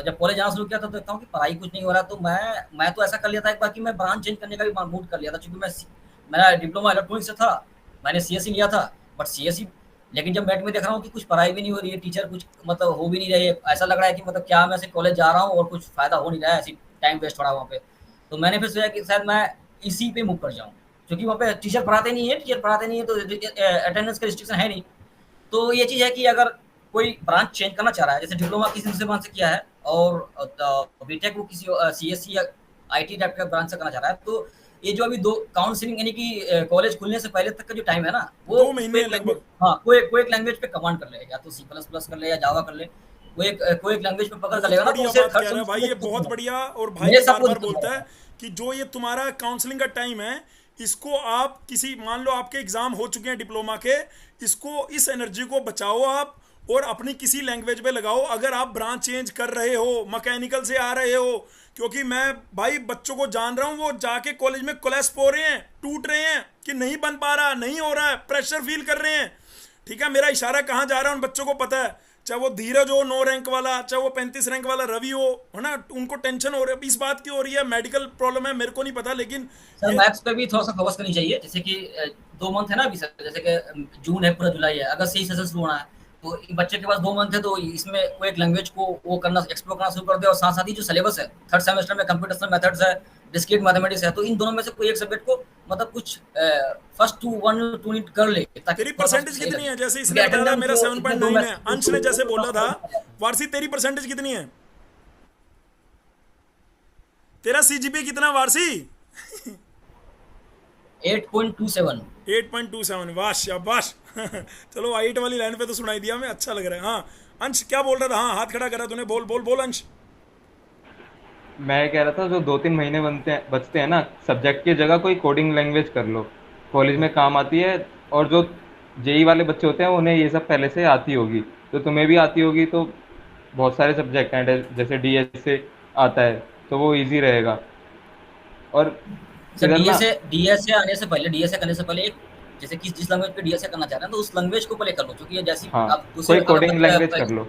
S2: जब कॉलेज जाना शुरू किया था तो देखता हूँ कि पढ़ाई कुछ नहीं हो रहा, तो मैं तो ऐसा कर लिया था एक बार कि मैं ब्रांच चेंज करने का भी मूड कर लिया था, क्योंकि मेरा डिप्लोमा इलेक्ट्रॉनिक्स से था, मैंने सीएससी लिया था, बट सीएससी लेकिन जब मैट में देख रहा हूँ कि कुछ पढ़ाई भी नहीं हो रही है, टीचर कुछ मतलब हो भी नहीं रही है, ऐसा लग रहा है कि मतलब क्या मैं सिर्फ कॉलेज जा रहा हूँ और कुछ फायदा हो नहीं रहा है, ऐसी टाइम वेस्ट हो रहा है वहाँ पे। तो मैंने फिर सोचा कि शायद मैं इसी पे मूव कर जाऊँ, क्योंकि वहाँ पे टीचर पढ़ाते नहीं है तो अटेंडेंस का रिस्ट्रिक्शन है नहीं। तो ये चीज़ है कि अगर कोई ब्रांच चेंज करना चाह रहा है, जैसे डिप्लोमा किसी दूसरे ब्रांच से किया है और बीटेक वो किसी सीएससी या आईटी टाइप का ब्रांच से करना चाह रहा है, तो ये जो अभी दो काउंसलिंग यानी कि कॉलेज खुलने से पहले तक का जो टाइम है ना, वो
S1: 2 महीने
S2: कोई एक
S1: लगभग।
S2: लैंग्वेज, हाँ कोई एक लैंग्वेज पे कमांड कर ले, या तो C++ कर ले या जावा कर ले, कोई एक लैंग्वेज पे पकड़ कर लेगा ना, तो
S1: बढ़िया
S2: उसे
S1: बात
S2: थर्ड
S1: कह रहा है भाई, ये
S2: सेमेस्टर
S1: बहुत बढ़िया। और भाई
S2: मेरे
S1: ये
S2: साथ
S1: बार
S2: वो
S1: बार
S2: दिक्कत आ
S1: बोलता
S2: रहा
S1: है कि जो ये तुम्हारा काउंसलिंग का टाइम है, इसको आप किसी, मान लो आपके एग्जाम हो चुके हैं डिप्लोमा के, इसको, इस एनर्जी को बचाओ आप और अपनी किसी लैंग्वेज पे लगाओ। अगर आप ब्रांच चेंज कर रहे हो, मैकेनिकल से आ रहे हो, क्योंकि मैं भाई बच्चों को जान रहा हूँ, वो जाके कॉलेज में कोलैप्स हो रहे हैं, टूट रहे हैं कि नहीं बन पा रहा, नहीं हो रहा है, प्रेशर फील कर रहे हैं। ठीक है, मेरा इशारा कहाँ जा रहा है उन बच्चों को पता है, चाहे वो धीरज हो 9 रैंक वाला, चाहे वो 35 रैंक वाला रवि हो, है ना, उनको टेंशन हो रही है, इस बात की हो रही है, मेडिकल प्रॉब्लम है, मेरे को नहीं पता, लेकिन
S2: सर
S1: ये
S2: मैथ्स पे भी थोड़ा सा फोकस करनी चाहिए। जैसे कि 2 मंथ है ना अभी सर, जैसे कि जून है, पूरा जुलाई है, अगस्त से ही सेशन शुरू होना है, तो बच्चे के पास 2 मंथ है, तो इसमें वो एक लैंग्वेज को वो करना, एक्सप्लोर करना शुरू कर दे, और साथ साथ ही जो सिलेबस है थर्ड सेमेस्टर में कंप्यूटेशनल मेथड्स है, डिस्क्रीट मैथमेटिक्स है, तो इन दोनों में से कोई एक सब्जेक्ट को मतलब कुछ first two one two unit कर ले, ताकि
S1: तेरी
S2: थोड़ा सा
S1: परसेंटेज
S2: सही
S1: कितनी
S2: लगे।
S1: है? जैसे
S2: क्योंकि
S1: इसने बताया था
S2: अटेंडेंस
S1: मेरा
S2: जो इतने
S1: 7.9 है, अंश ने जैसे बोला था, वारसी तेरी परसेंटेज कितनी है? तेरा सीजीपीए कितना वारसी?
S2: 8.27।
S1: 8.27, वाह शाबाश। चलो 8 वाली लाइन पे तो सुनाई दिया, मैं अच्छा लग रहा है। हाँ अंश क्या बोल रहा था? हाँ हाथ खड़ा करा तूने, बोल बोल बोल अंश।
S5: मैं कह रहा था जो 2-3 महीने बचते हैं ना, सब्जेक्ट की जगह कोई कोडिंग लैंग्वेज कर लो, कॉलेज में काम आती है। और जो जेई वाले बच्चे होते हैं उन्हें ये सब पहले से आती होगी, तो तुम्हें भी आती होगी, तो बहुत सारे सब्जेक्ट हैं जैसे डीएस से आता है, तो वो इजी रहेगा। और
S2: सर
S5: इधर ना,
S2: डीएसए आने से पहले, डीएसए करने से पहले एक, जैसे कि जिस लैंग्वेज पे डीएसए करना चाह रहे हैं, तो उस लैंग्वेज को पहले कर लो, क्योंकि ये जैसी
S5: हाँ,
S2: आप दूसरे
S5: कोई
S2: अगर
S5: कोडिंग लैंग्वेज कर लो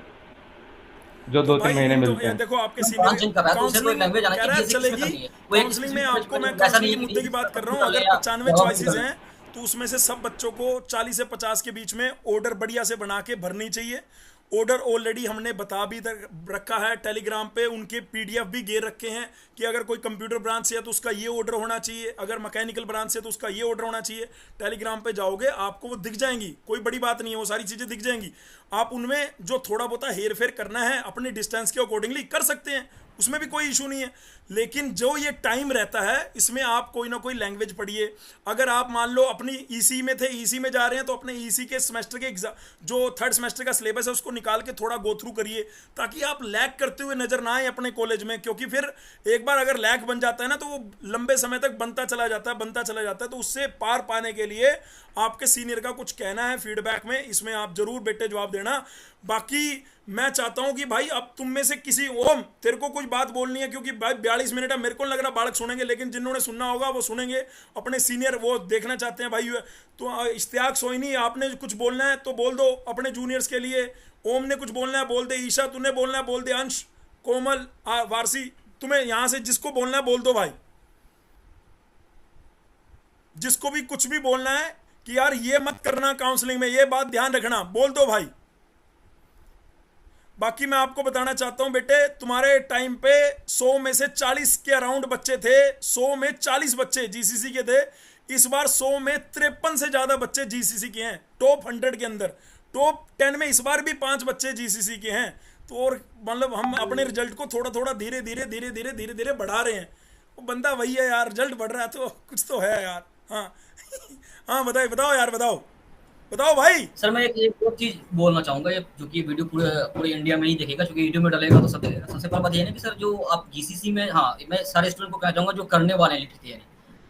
S5: जो
S1: तो
S5: 2-3
S1: भाई
S5: महीने
S1: इन दो,
S5: मिलते हैं।
S1: देखो आपके
S2: ब्रांच चेंज कर रहा
S1: सीनियर
S2: है, तो उसे कोई
S1: काउंसलिंग
S2: लैंग्वेज आना
S1: कह रहा
S2: चाहिए,
S1: है
S2: बेसिक इसमें
S1: चलेगी।
S2: करनी है। वो एक
S1: काउंसलिंग में आपको मैं
S2: ऐसा नहीं
S1: काउंसलिंग
S2: है
S1: के
S2: कि
S1: मुद्दे की बात कर रहा हूँ, अगर 95
S2: जवाब
S1: चॉइसेस
S2: कर
S1: हैं तो उसमें से सब बच्चों को 40 से 50 के बीच में ऑर्डर बढ़िया से बना के भरनी चाहिए। ऑर्डर ऑलरेडी हमने बता भी रखा है टेलीग्राम पे, उनके पीडीएफ भी गे रखे हैं कि अगर कोई कंप्यूटर ब्रांच से है तो उसका ये ऑर्डर होना चाहिए, अगर मैकेनिकल ब्रांच से तो उसका ये ऑर्डर होना चाहिए। टेलीग्राम पे जाओगे आपको वो दिख जाएंगी, कोई बड़ी बात नहीं है, वो सारी चीज़ें दिख जाएंगी। आप उनमें जो थोड़ा बहुत हेर फेर करना है अपनी डिस्टेंस के अकॉर्डिंगली कर सकते हैं, उसमें भी कोई इशू नहीं है। लेकिन जो ये टाइम रहता है इसमें आप कोई ना कोई लैंग्वेज पढ़िए। अगर आप मान लो अपनी ईसी में थे, ईसी में जा रहे हैं, तो अपने ईसी के सेमेस्टर के एग्जाम, जो थर्ड सेमेस्टर का सिलेबस है उसको निकाल के थोड़ा गो थ्रू करिए, ताकि आप लैग करते हुए नजर ना आए अपने कॉलेज में। क्योंकि फिर एक बार अगर लैग बन जाता है ना, तो वो लंबे समय तक बनता चला जाता है। तो उससे पार पाने के लिए आपके सीनियर का कुछ कहना है फीडबैक में, इसमें आप जरूर बेटे जवाब देना। बाकी मैं चाहता हूं कि भाई अब तुम में से किसी, ओम तेरे को कुछ बात बोलनी है, क्योंकि भाई 42 मिनट है, मेरे को लग रहा बालक सुनेंगे, लेकिन जिन्होंने सुनना होगा वो सुनेंगे, अपने सीनियर वो देखना चाहते हैं भाई। तो इश्तियाक सोइनी आपने कुछ बोलना है तो बोल दो अपने जूनियर्स के लिए, ओम ने कुछ बोलना है बोल दे, ईशा तूने बोलना है बोल दे, अंश, कोमल, वारसी, तुम्हें यहां से जिसको बोलना है बोल दो भाई, जिसको भी कुछ भी बोलना है कि यार ये मत करना काउंसलिंग में, ये बात ध्यान रखना, बोल दो भाई। बाकी मैं आपको बताना चाहता हूं बेटे, तुम्हारे टाइम पे 100 में से 40 के अराउंड बच्चे थे, 100 में 40 बच्चे जीसीसी के थे। इस बार 100 में 53 से ज्यादा बच्चे जीसीसी के हैं। टॉप 100 के अंदर, टॉप 10 में इस बार भी 5 बच्चे जीसीसी के हैं। तो और मतलब हम अपने रिजल्ट को थोड़ा थोड़ा धीरे धीरे बढ़ा रहे हैं। वो बंदा वही है यार, रिजल्ट बढ़ रहा है तो कुछ तो है यार। हाँ हाँ बताओ यार, बताओ भाई।
S2: सर मैं एक और चीज बोलना चाहूंगा, जो कि वीडियो पूरे इंडिया में ही देखेगा, क्योंकि यूट्यूब में डलेगा तो सब देखेगा। सबसे पहले बात ये है कि सर जो आप जीसीसी में, हाँ मैं सारे स्टूडेंट को कहना चाहूंगा जो करने वाले हैं लिखी तैयारी,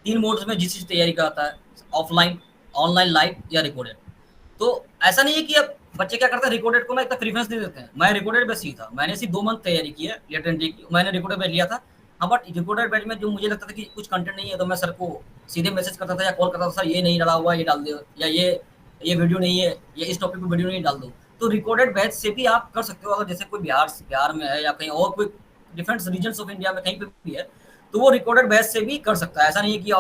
S2: 3 मोड्स में जीसीसी तैयारी का आता है, ऑफलाइन, ऑनलाइन, लाइव या रिकॉर्डेड। तो ऐसा नहीं है कि अब बच्चे क्या करते हैं, रिकॉर्डेड को ना इतना प्रीफरेंस दे देते हैं। मैं रिकॉर्डेड बैच ही था, मैंने सिर्फ 2 मंथ तैयारी की है, लेटेंटली की, मैंने रिकॉर्डेड बैच लिया था। हाँ बट रिकॉर्डेड बैच में जो मुझे लगता था कि कुछ कंटेंट नहीं है, तो मैं सर को सीधे मैसेज करता था या कॉल करता था, सर ये नहीं डाला हुआ, ये डाल दो, या ये वीडियो नहीं है, या इस टॉपिक पे वीडियो नहीं डाल दो। तो रिकॉर्डेड बैच से भी आप कर सकते हो। अगर जैसे कोई बिहार में है या कहीं और कोई डिफरेंट रीजन्स ऑफ इंडिया में कहीं पे भी है, तो वो रिकॉर्डेड बैच से भी कर सकता है। ऐसा नहीं है कि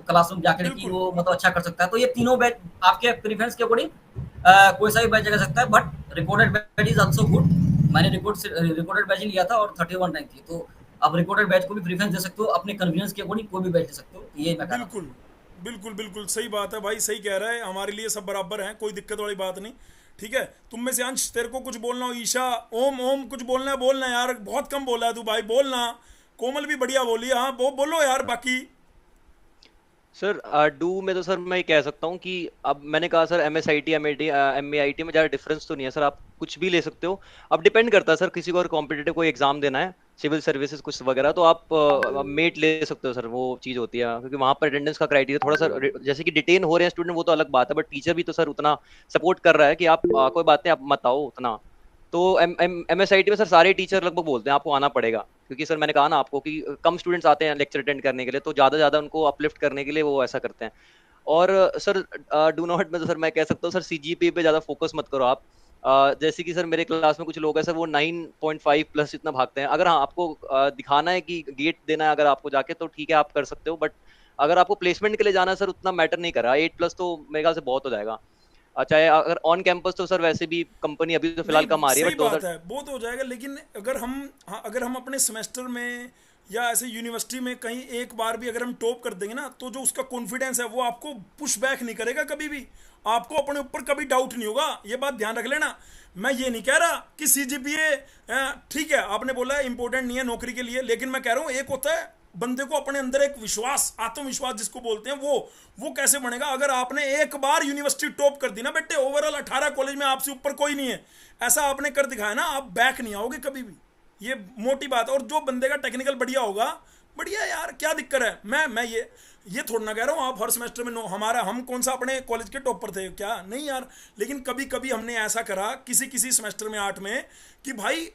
S2: क्लासरूम जाकर कि वो मतलब अच्छा कर सकता है। तो ये तीनों बैच आपके प्रेफरेंस के अकॉर्डिंग कोई सा भी बैच जा सकता है, but recorded batch is also good. मैंने रिकॉर्डेड बैच ही लिया था और 31 रैंक थी, तो आप रिकॉर्डेड बैच को भी प्रेफरेंस दे सकते हो, अपने कन्वीनियंस के अकॉर्डिंग कोई भी बैच ले सकते हो, तो ये मैं कह रहा हूँ।
S1: बिल्कुल बिल्कुल बिल्कुल सही बात है भाई, सही कह रहा है, हमारे लिए सब बराबर हैं, कोई दिक्कत वाली बात नहीं। ठीक है, तुम में से अंश तेरे को कुछ बोलना हो, ईशा, ओम, ओम कुछ बोलना है, बोलना है यार, बहुत कम बोला है तू भाई, बोलना। कोमल भी बढ़िया बोली है, हाँ बोलो यार बाकी।
S4: सर डू में तो सर मैं ये कह सकता हूँ कि अब मैंने कहा सर MSIT MAIT में ज़्यादा डिफरेंस तो नहीं है सर, आप कुछ भी ले सकते हो। अब डिपेंड करता है सर, किसी को अगर कॉम्पिटिटिव कोई एग्जाम देना है, सिविल सर्विसेज कुछ वगैरह, तो आप मेट ले सकते हो सर, वो चीज़ होती है, क्योंकि वहाँ पर अटेंडेंस का क्राइटेरिया थोड़ा सा, जैसे कि डिटेन हो रहे हैं स्टूडेंट वो तो अलग बात है, बट टीचर भी तो सर उतना सपोर्ट कर रहा है कि आप कोई बात नहीं, आप मत आओ उतना। तो MSIT में सर सारे टीचर लगभग बोलते हैं आपको आना पड़ेगा, क्योंकि सर मैंने कहा ना आपको कि कम स्टूडेंट्स आते हैं लेक्चर अटेंड करने के लिए, तो ज़्यादा उनको अपलिफ्ट करने के लिए वो ऐसा करते हैं। और सर डू नॉट में तो सर मैं कह सकता हूँ सर CGPA पे ज़्यादा फोकस मत करो आप। जैसे कि सर मेरे क्लास में कुछ लोग हैं सर, वो 9.5 प्लस इतना भागते हैं। अगर हाँ आपको दिखाना है कि गेट देना है अगर आपको जाके, तो ठीक है आप कर सकते हो, बट अगर आपको प्लेसमेंट के लिए जाना है सर, उतना मैटर नहीं कर रहा, 8+ तो मेरे ख्याल से बहुत हो जाएगा। चाहे अगर ऑन कैंपस तो सर वैसे भी कंपनी अभी तो फिलहाल
S1: नहीं
S4: कम आ रही है,
S1: सही
S4: बट
S1: बात
S4: 2000।
S1: है, वो तो हो जाएगा, लेकिन अगर हम, हाँ, अगर हम अपने सेमेस्टर में या ऐसे यूनिवर्सिटी में कहीं एक बार भी अगर हम टॉप कर देंगे ना, तो जो उसका कॉन्फिडेंस है वो आपको पुश बैक नहीं करेगा कभी भी, आपको अपने ऊपर कभी डाउट नहीं होगा, ये बात ध्यान रख लेना। मैं ये नहीं कह रहा कि CGPA ठीक है, आपने बोला है इंपॉर्टेंट नहीं है नौकरी के लिए, लेकिन मैं कह रहा हूँ एक होता है बंदे को अपने अंदर एक विश्वास, आत्मविश्वास जिसको बोलते हैं, वो कैसे बनेगा। अगर आपने एक बार यूनिवर्सिटी टॉप कर दी ना बेटे, ओवरऑल 18 कॉलेज में आपसे ऊपर कोई नहीं है, ऐसा आपने कर दिखाया ना, आप बैक नहीं आओगे कभी भी, ये मोटी बात है। और जो बंदे का टेक्निकल बढ़िया होगा, बढ़िया यार, क्या दिक्कत है। मैं ये थोड़ा ना कह रहा हूँ आप हर सेमेस्टर में हमारा, हम कौन सा अपने कॉलेज के टॉपर थे क्या, नहीं यार, लेकिन कभी कभी हमने ऐसा करा किसी सेमेस्टर में 8 में कि भाई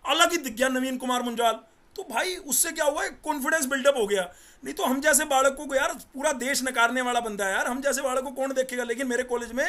S1: अलग ही दिख गया नवीन कुमार मुंजाल, तो भाई उससे क्या हुआ, कॉन्फिडेंस बिल्डअप हो गया। नहीं तो हम जैसे बालकों को यार, पूरा देश नकारने वाला बंदा है यार, हम जैसे बालक को कौन देखेगा। लेकिन मेरे कॉलेज में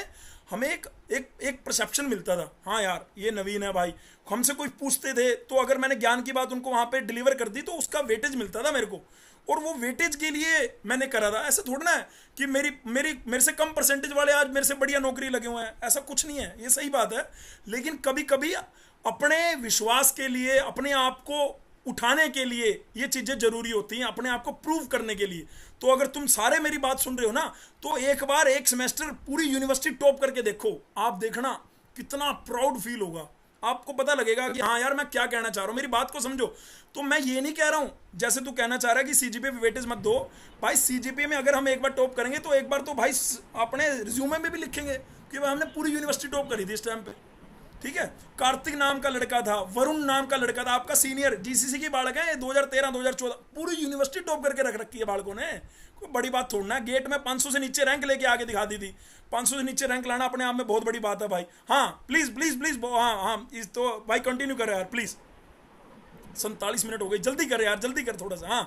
S1: हमें एक परसेप्शन मिलता था, हाँ यार ये नवीन है भाई, हमसे कोई पूछते थे तो अगर मैंने ज्ञान की बात उनको वहाँ पे डिलीवर कर दी तो उसका वेटेज मिलता था मेरे को, और वो वेटेज के लिए मैंने करा था। ऐसा थोड़ा ना है कि मेरे से कम परसेंटेज वाले आज मेरे से बढ़िया नौकरी लगे हुए हैं, ऐसा कुछ नहीं है, ये सही बात है। लेकिन कभी कभी अपने विश्वास के लिए, अपने आप को उठाने के लिए ये चीज़ें जरूरी होती हैं, अपने आप को प्रूव करने के लिए। तो अगर तुम सारे मेरी बात सुन रहे हो ना, तो एक बार एक सेमेस्टर पूरी यूनिवर्सिटी टॉप करके देखो, आप देखना कितना प्राउड फील होगा, आपको पता लगेगा कि हाँ यार मैं क्या कहना चाह रहा हूँ, मेरी बात को समझो। तो मैं ये नहीं कह रहा हूँ जैसे तू कहना चाह रहा है कि CGPA पे वेटेज मत दो भाई, CGPA में अगर हम एक बार टॉप करेंगे तो एक बार तो भाई अपने रिज्यूमे में भी लिखेंगे कि भाई हमने पूरी यूनिवर्सिटी टॉप करी थी इस टाइम पे। ठीक है, कार्तिक नाम का लड़का था, वरुण नाम का लड़का था, आपका सीनियर GCC की बालक है, 2013 2014 पूरी यूनिवर्सिटी टॉप करके रख रखी है बालकों ने, कोई बड़ी बात थोड़ी ना। गेट में 500 से नीचे रैंक लेके आके दिखा दी थी, 500 से नीचे रैंक लाना अपने आप में बहुत बड़ी बात है भाई। हाँ प्लीज प्लीज प्लीज, हाँ हाँ इस तो भाई कंटिन्यू करो यार प्लीज, 47 मिनट हो गई, जल्दी कर यार, जल्दी कर थोड़ा सा। हाँ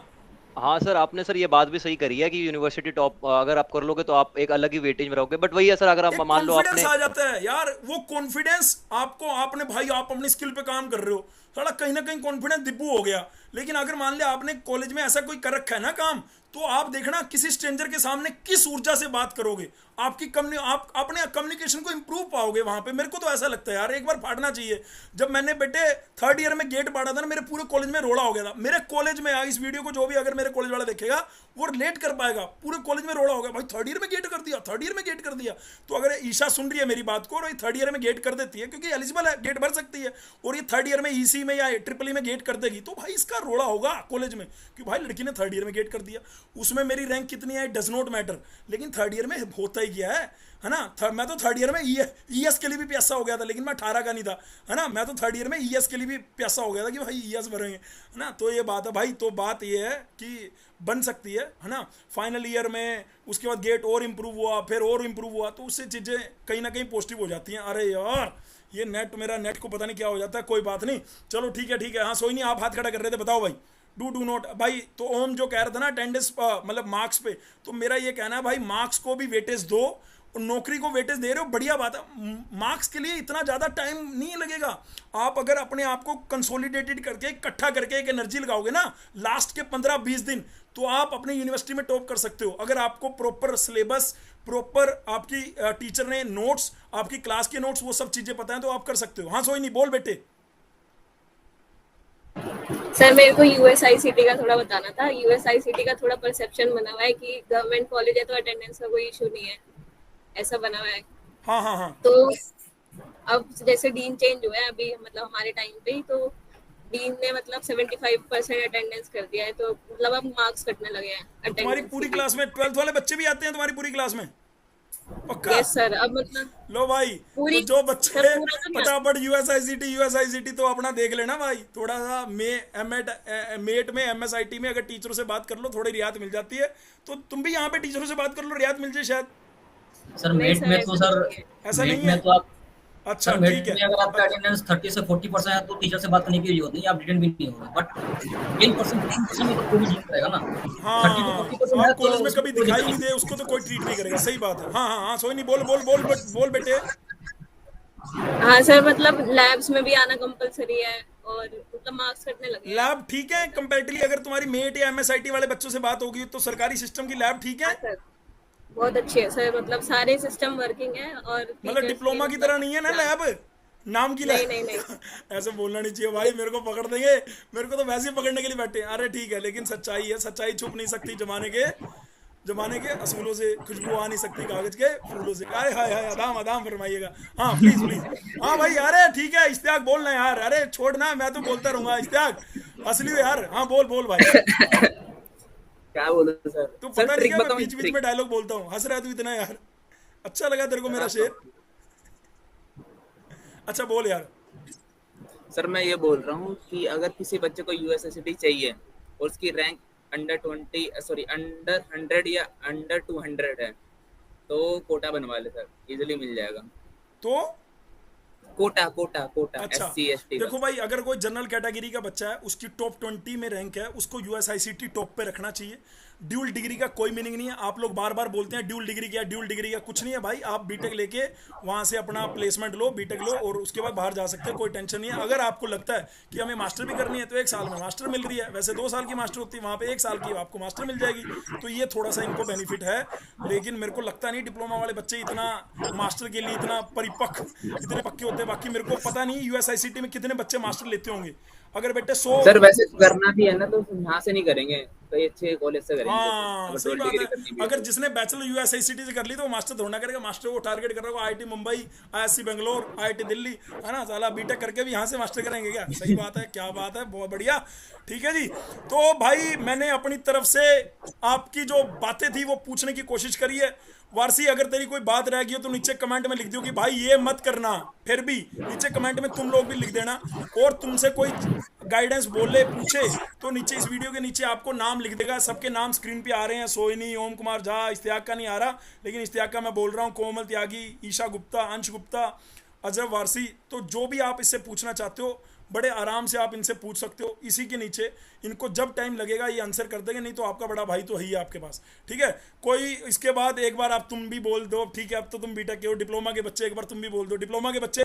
S4: हाँ सर, आपने सर ये बात भी सही करी है कि यूनिवर्सिटी टॉप अगर आप कर लोगे तो आप एक अलग ही वेटेज में रहोगे, बट वही है सर, अगर आप
S1: एक
S4: मान लो
S1: कॉन्फिडेंस
S4: आपने।
S1: आ जाता है यार, वो कॉन्फिडेंस आपको, आपने भाई आप अपनी स्किल पे काम कर रहे हो, थोड़ा कहीं ना कहीं कॉन्फिडेंस दिब्बू हो गया। लेकिन अगर मान लिया आपने कॉलेज में ऐसा कोई कर रखा है ना काम, तो आप देखना किसी स्ट्रेंजर के सामने किस ऊर्जा से बात करोगे, आपकी आप अपने कम्युनिकेशन को इंप्रूव पाओगे वहां पे। मेरे को तो ऐसा लगता है यार, एक बार फाड़ना चाहिए। जब मैंने बेटे 3rd ईयर में गेट फाड़ा था ना, मेरे पूरे कॉलेज में रोड़ा हो गया था। मेरे कॉलेज में, इस वीडियो को जो भी अगर मेरे कॉलेज वाला देखेगा वो रिलेट कर पाएगा, पूरे कॉलेज में रोड़ा हो गया भाई, 3rd ईयर में गेट कर दिया, 3rd ईयर में गेट कर दिया। तो अगर ईशा सुन रही है मेरी बात को और ये 3rd ईयर में गेट कर देती है, क्योंकि एलिजिबल है, गेट भर सकती है, और ये 3rd ईयर में EC में या ट्रिपल में गेट कर देगी, तो भाई इसका रोड़ा होगा कॉलेज में कि भाई लड़की ने 3rd ईयर में गेट कर दिया। उसमें मेरी रैंक कितनी है डज नॉट मैटर, लेकिन 3rd ईयर में होता ही क्या है ना। मैं तो 3rd ईयर में ES के लिए भी प्यासा हो गया था, लेकिन मैं 18 का नहीं था, है ना। मैं तो 3rd ईयर में ES के लिए भी प्यासा हो गया था कि भाई ES भरेंगे, है ना। तो ये बात है भाई, तो बात ये है कि बन सकती है ना। फाइनल ईयर में उसके बाद गेट और इम्प्रूव हुआ, फिर और इम्प्रूव हुआ, तो उससे चीज़ें कहीं ना कहीं पॉजिटिव हो जाती हैं। अरे यार ये मेरा नेट को पता नहीं क्या हो जाता है, कोई बात नहीं, चलो ठीक है। हाँ सोई नहीं, आप हाथ खड़ा कर रहे थे, बताओ भाई। डू नॉट भाई, तो ओम जो कह रहा था ना अटेंडेंस मतलब मार्क्स पे, तो मेरा ये कहना है भाई मार्क्स को भी वेटेज दो, नौकरी को वेटेज दे रहे हो, बढ़िया बात है। मार्क्स के लिए इतना ज़्यादा टाइम नहीं लगेगा। आप अगर अपने आप को कंसोलिडेटेड करके इकट्ठा करके एक एनर्जी लगाओगे ना, लास्ट के 15-20 दिन, तो आप अपनी यूनिवर्सिटी में टॉप कर सकते हो। अगर आपको प्रॉपर सिलेबस, प्रॉपर आपकी टीचर ने नोट्स, आपकी क्लास के नोट्स, वो सब चीज़ें पता है तो आप कर सकते हो। हाँ सोई नहीं, बोल बेटे।
S8: सर मेरे को यूएसआईसीटी का थोड़ा बताना था। यूएसआईसीटी का थोड़ा परसेप्शन बना हुआ है कि गवर्नमेंट कॉलेज है तो अटेंडेंस का कोई इशू नहीं है, ऐसा बना हुआ है।
S1: हाँ हाँ हाँ।
S8: तो अब जैसे डीन चेंज हुआ है अभी, मतलब हमारे टाइम पे ही, तो डीन ने मतलब 75% अटेंडेंस कर दिया है, तो मतलब अब मार्क्स कटने लगे हैं।
S1: तुम्हारी पूरी क्लास में 12th वाले बच्चे भी आते हैं तुम्हारी पूरी क्लास में? पक्का?
S8: Yes sir. अब मतलब
S1: लो भाई, तो जो बच्चे फटाफट यूएसआईसीटी तो अपना देख लेना भाई। थोड़ा सा मेट में एमएसआईटी में अगर टीचरों से बात कर लो, थोड़ी रियायत मिल जाती है। तो तुम भी यहाँ पे टीचरों से बात कर लो, रियायत मिल जाए शायद।
S2: सर मेट में तो सर
S1: ऐसा नहीं
S2: मेट में
S1: है।
S2: तो आप
S1: अच्छा
S2: सर मेट
S1: ठीक है।
S2: में अगर आपका अटेंडेंस 30 से 40% है तो टीचर से बात करने की जरूरत नहीं, आप डिटेन भी नहीं होगा। बट 10% में तो कोई नहीं करेगा ना। 30 to 40% है
S1: आप कॉलेज
S2: तो
S1: में कभी
S2: उसको
S1: दिखाई नहीं दे उसको तो कोई ट्रीट नहीं करेगा। सही बात है। हाँ हाँ हाँ, सोई नहीं, बोल बोल बोल बोल बेटे।
S8: हाँ सर, मतलब लैब्स में भी आना कंपलसरी है और मतलब मार्क्स कटने लगे हैं।
S1: लैब ठीक है कंपैरेटिवली। अगर तुम्हारी मेट या एमएसआईटी वाले बच्चों से बात होगी तो सरकारी सिस्टम की लैब ठीक है।
S8: हाँ सर, बहुत अच्छी है सर, मतलब सारे सिस्टम वर्किंग है। और
S1: मतलब
S8: teachers
S1: डिप्लोमा
S8: भी
S1: की तरह नहीं है ना लैब, नाम की लैब?
S8: नहीं नहीं
S1: ऐसे बोलना नहीं चाहिए भाई, मेरे को पकड़ देंगे। मेरे को तो वैसे ही पकड़ने के लिए बैठे हैं। अरे ठीक है, लेकिन सच्चाई है, सच्चाई छुप नहीं सकती जमाने के असूलों से। खुशबू आ नहीं सकती कागज के फूलों से। अरे हाय हाय, आदाम आदाम फरमाइएगा। हाँ प्लीज प्लीज। हाँ भाई, अरे ठीक है इश्तियाक बोलना यार। अरे छोड़ना, मैं तो बोलता रहूंगा। इश्तियाक असली यार। हाँ बोल बोल भाई।
S7: क्या बोलूं सर?
S1: तू
S7: सर
S1: पता नहीं
S7: ट्रिक
S1: क्या, मैं
S7: बताऊं?
S1: बीच बीच में डायलॉग बोलता हूँ। हंस रहा है तू इतना यार, अच्छा लगा तेरे को मेरा शेर? अच्छा बोल यार।
S7: सर मैं ये बोल रहा हूँ कि अगर किसी बच्चे को यूएसएसडी चाहिए और उसकी रैंक अंडर 100 या अंडर 200 है तो कोटा बनवा ले सर, इजीली मिल जाएगा।
S1: तो
S7: कोटा
S1: अच्छा
S7: SC ST
S1: देखो भाई, अगर कोई जनरल कैटेगरी का बच्चा है, उसकी टॉप 20 में रैंक है, उसको यूएसआईसीटी टॉप पे रखना चाहिए। ड्यूल डिग्री का कोई मीनिंग नहीं है। आप लोग बार बार बोलते हैं ड्यूल डिग्री क्या, कुछ नहीं है भाई। आप बीटेक लेके वहां से अपना प्लेसमेंट लो, बीटेक लो और उसके बाद बाहर जा सकते हैं, कोई टेंशन नहीं है। अगर आपको लगता है कि हमें मास्टर भी करनी है तो 1 साल में मास्टर मिल रही है। वैसे 2 साल की मास्टर होती है, वहाँ पे 1 साल की आपको मास्टर मिल जाएगी। तो ये थोड़ा सा इनको बेनिफिट है। लेकिन मेरे को लगता नहीं डिप्लोमा वाले बच्चे इतना मास्टर के लिए इतना परिपक्व, इतने पक्के होते हैं। बाकी मेरे को पता नहीं यूएसआईसीटी में कितने बच्चे मास्टर लेते होंगे। अगर बेटे 100
S7: सर वैसे करना भी है ना तो यहाँ से नहीं करेंगे, कई अच्छे कॉलेज से करेंगे।
S1: हाँ
S7: अगर
S1: सही
S7: double
S1: बात
S7: degree
S1: है।
S7: करनी भी है
S1: अगर
S7: तो।
S1: जिसने बैचलर यूएसआईसीटी से कर ली तो वो मास्टर थोड़ा करेगा। मास्टर को टारगेट कर रहा होगा IIT Mumbai, ISC Bangalore, IIT Delhi, है ना। साला बीटेक करके भी यहाँ से मास्टर करेंगे क्या? सही बात है, क्या बात है, बहुत बढ़िया। ठीक है जी। तो भाई मैंने अपनी तरफ से आपकी जो बातें थी वो पूछने की कोशिश करी है। वारसी, अगर तेरी कोई बात रह गई हो तो नीचे कमेंट में लिख दियो कि भाई ये मत करना। फिर भी नीचे कमेंट में तुम लोग भी लिख देना। और तुमसे कोई गाइडेंस बोले, पूछे तो नीचे इस वीडियो के नीचे आपको नाम लिख देगा। सबके नाम स्क्रीन पे आ रहे हैं, सोइनी, ओम कुमार झा, इश्तियाक का नहीं आ रहा, लेकिन इश्तियाक का मैं बोल रहा हूँ, कोमल त्यागी, ईशा गुप्ता, अंश गुप्ता, अजय वारसी। तो जो भी आप इससे पूछना चाहते हो बड़े आराम से आप इनसे पूछ सकते हो। इसी के नीचे इनको जब टाइम लगेगा ये आंसर कर देंगे, नहीं तो आपका बड़ा भाई तो है ही आपके पास। ठीक है, कोई इसके बाद एक बार आप तुम भी बोल दो। ठीक है, अब तो तुम बीटेक के हो, डिप्लोमा के बच्चे एक बार तुम भी बोल दो। डिप्लोमा के बच्चे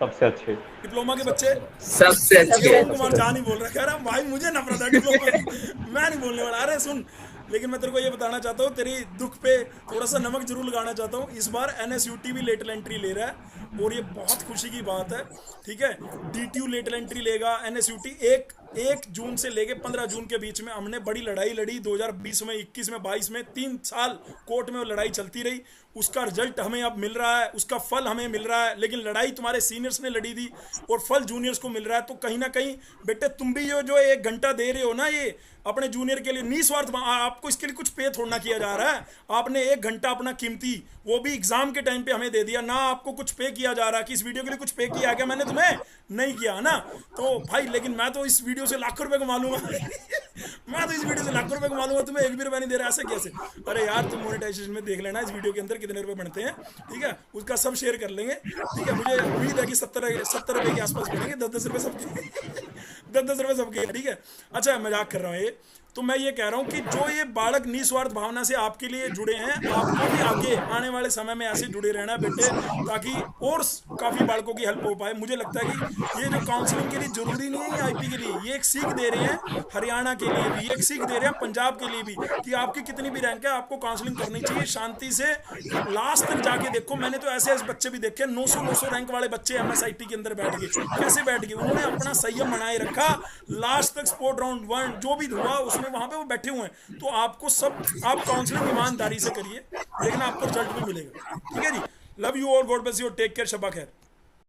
S5: सबसे अच्छे,
S1: डिप्लोमा के बच्चे
S7: सबसे अच्छे।
S1: ओम कुमार झा नहीं बोल रहा, कह रहा भाई मुझे नफरत है डिप्लोमा की, मैं नहीं बोलने वाला। अरे सुन, लेकिन मैं तेरे को ये बताना चाहता हूँ, तेरी दुख पे थोड़ा सा नमक जरूर लगाना चाहता हूँ। इस बार एनएसयूटी भी लेटल एंट्री ले रहा है और ये बहुत खुशी की बात है। ठीक है, डीटीयू लेटल एंट्री लेगा, एनएसयूटी 1 जून से लेके 15 जून के बीच में हमने बड़ी लड़ाई लड़ी। 2020 में, 21 में, 22 में 3 साल कोर्ट में वो लड़ाई चलती रही। उसका रिजल्ट हमें अब मिल रहा है, उसका फल हमें मिल रहा है। लेकिन लड़ाई तुम्हारे सीनियर्स ने लड़ी थी और फल जूनियर्स को मिल रहा है। तो कहीं ना कहीं बेटे तुम भी जो 1 घंटा दे रहे हो ना ये अपने जूनियर के लिए, निस्वार्थ, आपको इसके लिए कुछ पे थोड़ा किया जा रहा है। आपने 1 घंटा अपना कीमती, वो भी एग्जाम के टाइम पे हमें दे दिया ना। आपको कुछ पे किया जा रहा है कि इस वीडियो के लिए कुछ पे किया गया, मैंने तुम्हें नहीं किया ना। तो भाई लेकिन मैं तो इस वीडियो से लाखों रुपए कमा लूंगा मैं तो इस वीडियो से लाखों रुपए कमा लूंगा, तुम्हें 1 भी रुपया नहीं दे रहा, ऐसे कैसे? अरे यार तुम मोनेटाइजेशन में देख लेना इस वीडियो के अंदर कितने रुपए बनते हैं। ठीक है, उसका सब शेयर कर लेंगे। ठीक है, मुझे उम्मीद है कि 70 रुपए के आसपास बनेंगे, 10-10 रुपए सबके 10-10 रुपए सबके। ठीक है, अच्छा मजाक कर रहा हूँ ये। तो मैं ये कह रहा हूँ कि जो ये बालक निस्वार्थ भावना से आपके लिए जुड़े हैं, आपको भी आगे आने वाले समय में ऐसे जुड़े रहना है बेटे, ताकि और काफ़ी बालकों की हेल्प हो पाए। मुझे लगता है कि ये जो काउंसलिंग के लिए ज़रूरी नहीं है आईपी के लिए, ये एक सीख दे रहे हैं हरियाणा के लिए भी, एक सीख दे रहे हैं पंजाब के लिए भी, कि आपकी कितनी भी रैंक है आपको काउंसलिंग करनी चाहिए शांति से, लास्ट तक जाके देखो। मैंने तो ऐसे बच्चे भी देखे 900 रैंक वाले बच्चे MSIT के अंदर बैठ गए। कैसे बैठ गए? उन्होंने अपना संयम बनाए रखा, लास्ट तक स्पोर्ट राउंड 1 जो भी हुआ उसमें वहां पे वो बैठे हुए हैं। तो आपको सब, आप काउंसलिंग ईमानदारी से करिए, लेकिन आपको रिजल्ट भी मिलेगा। ठीक है जी, love you all, God bless you, take care, शब्बा खैर।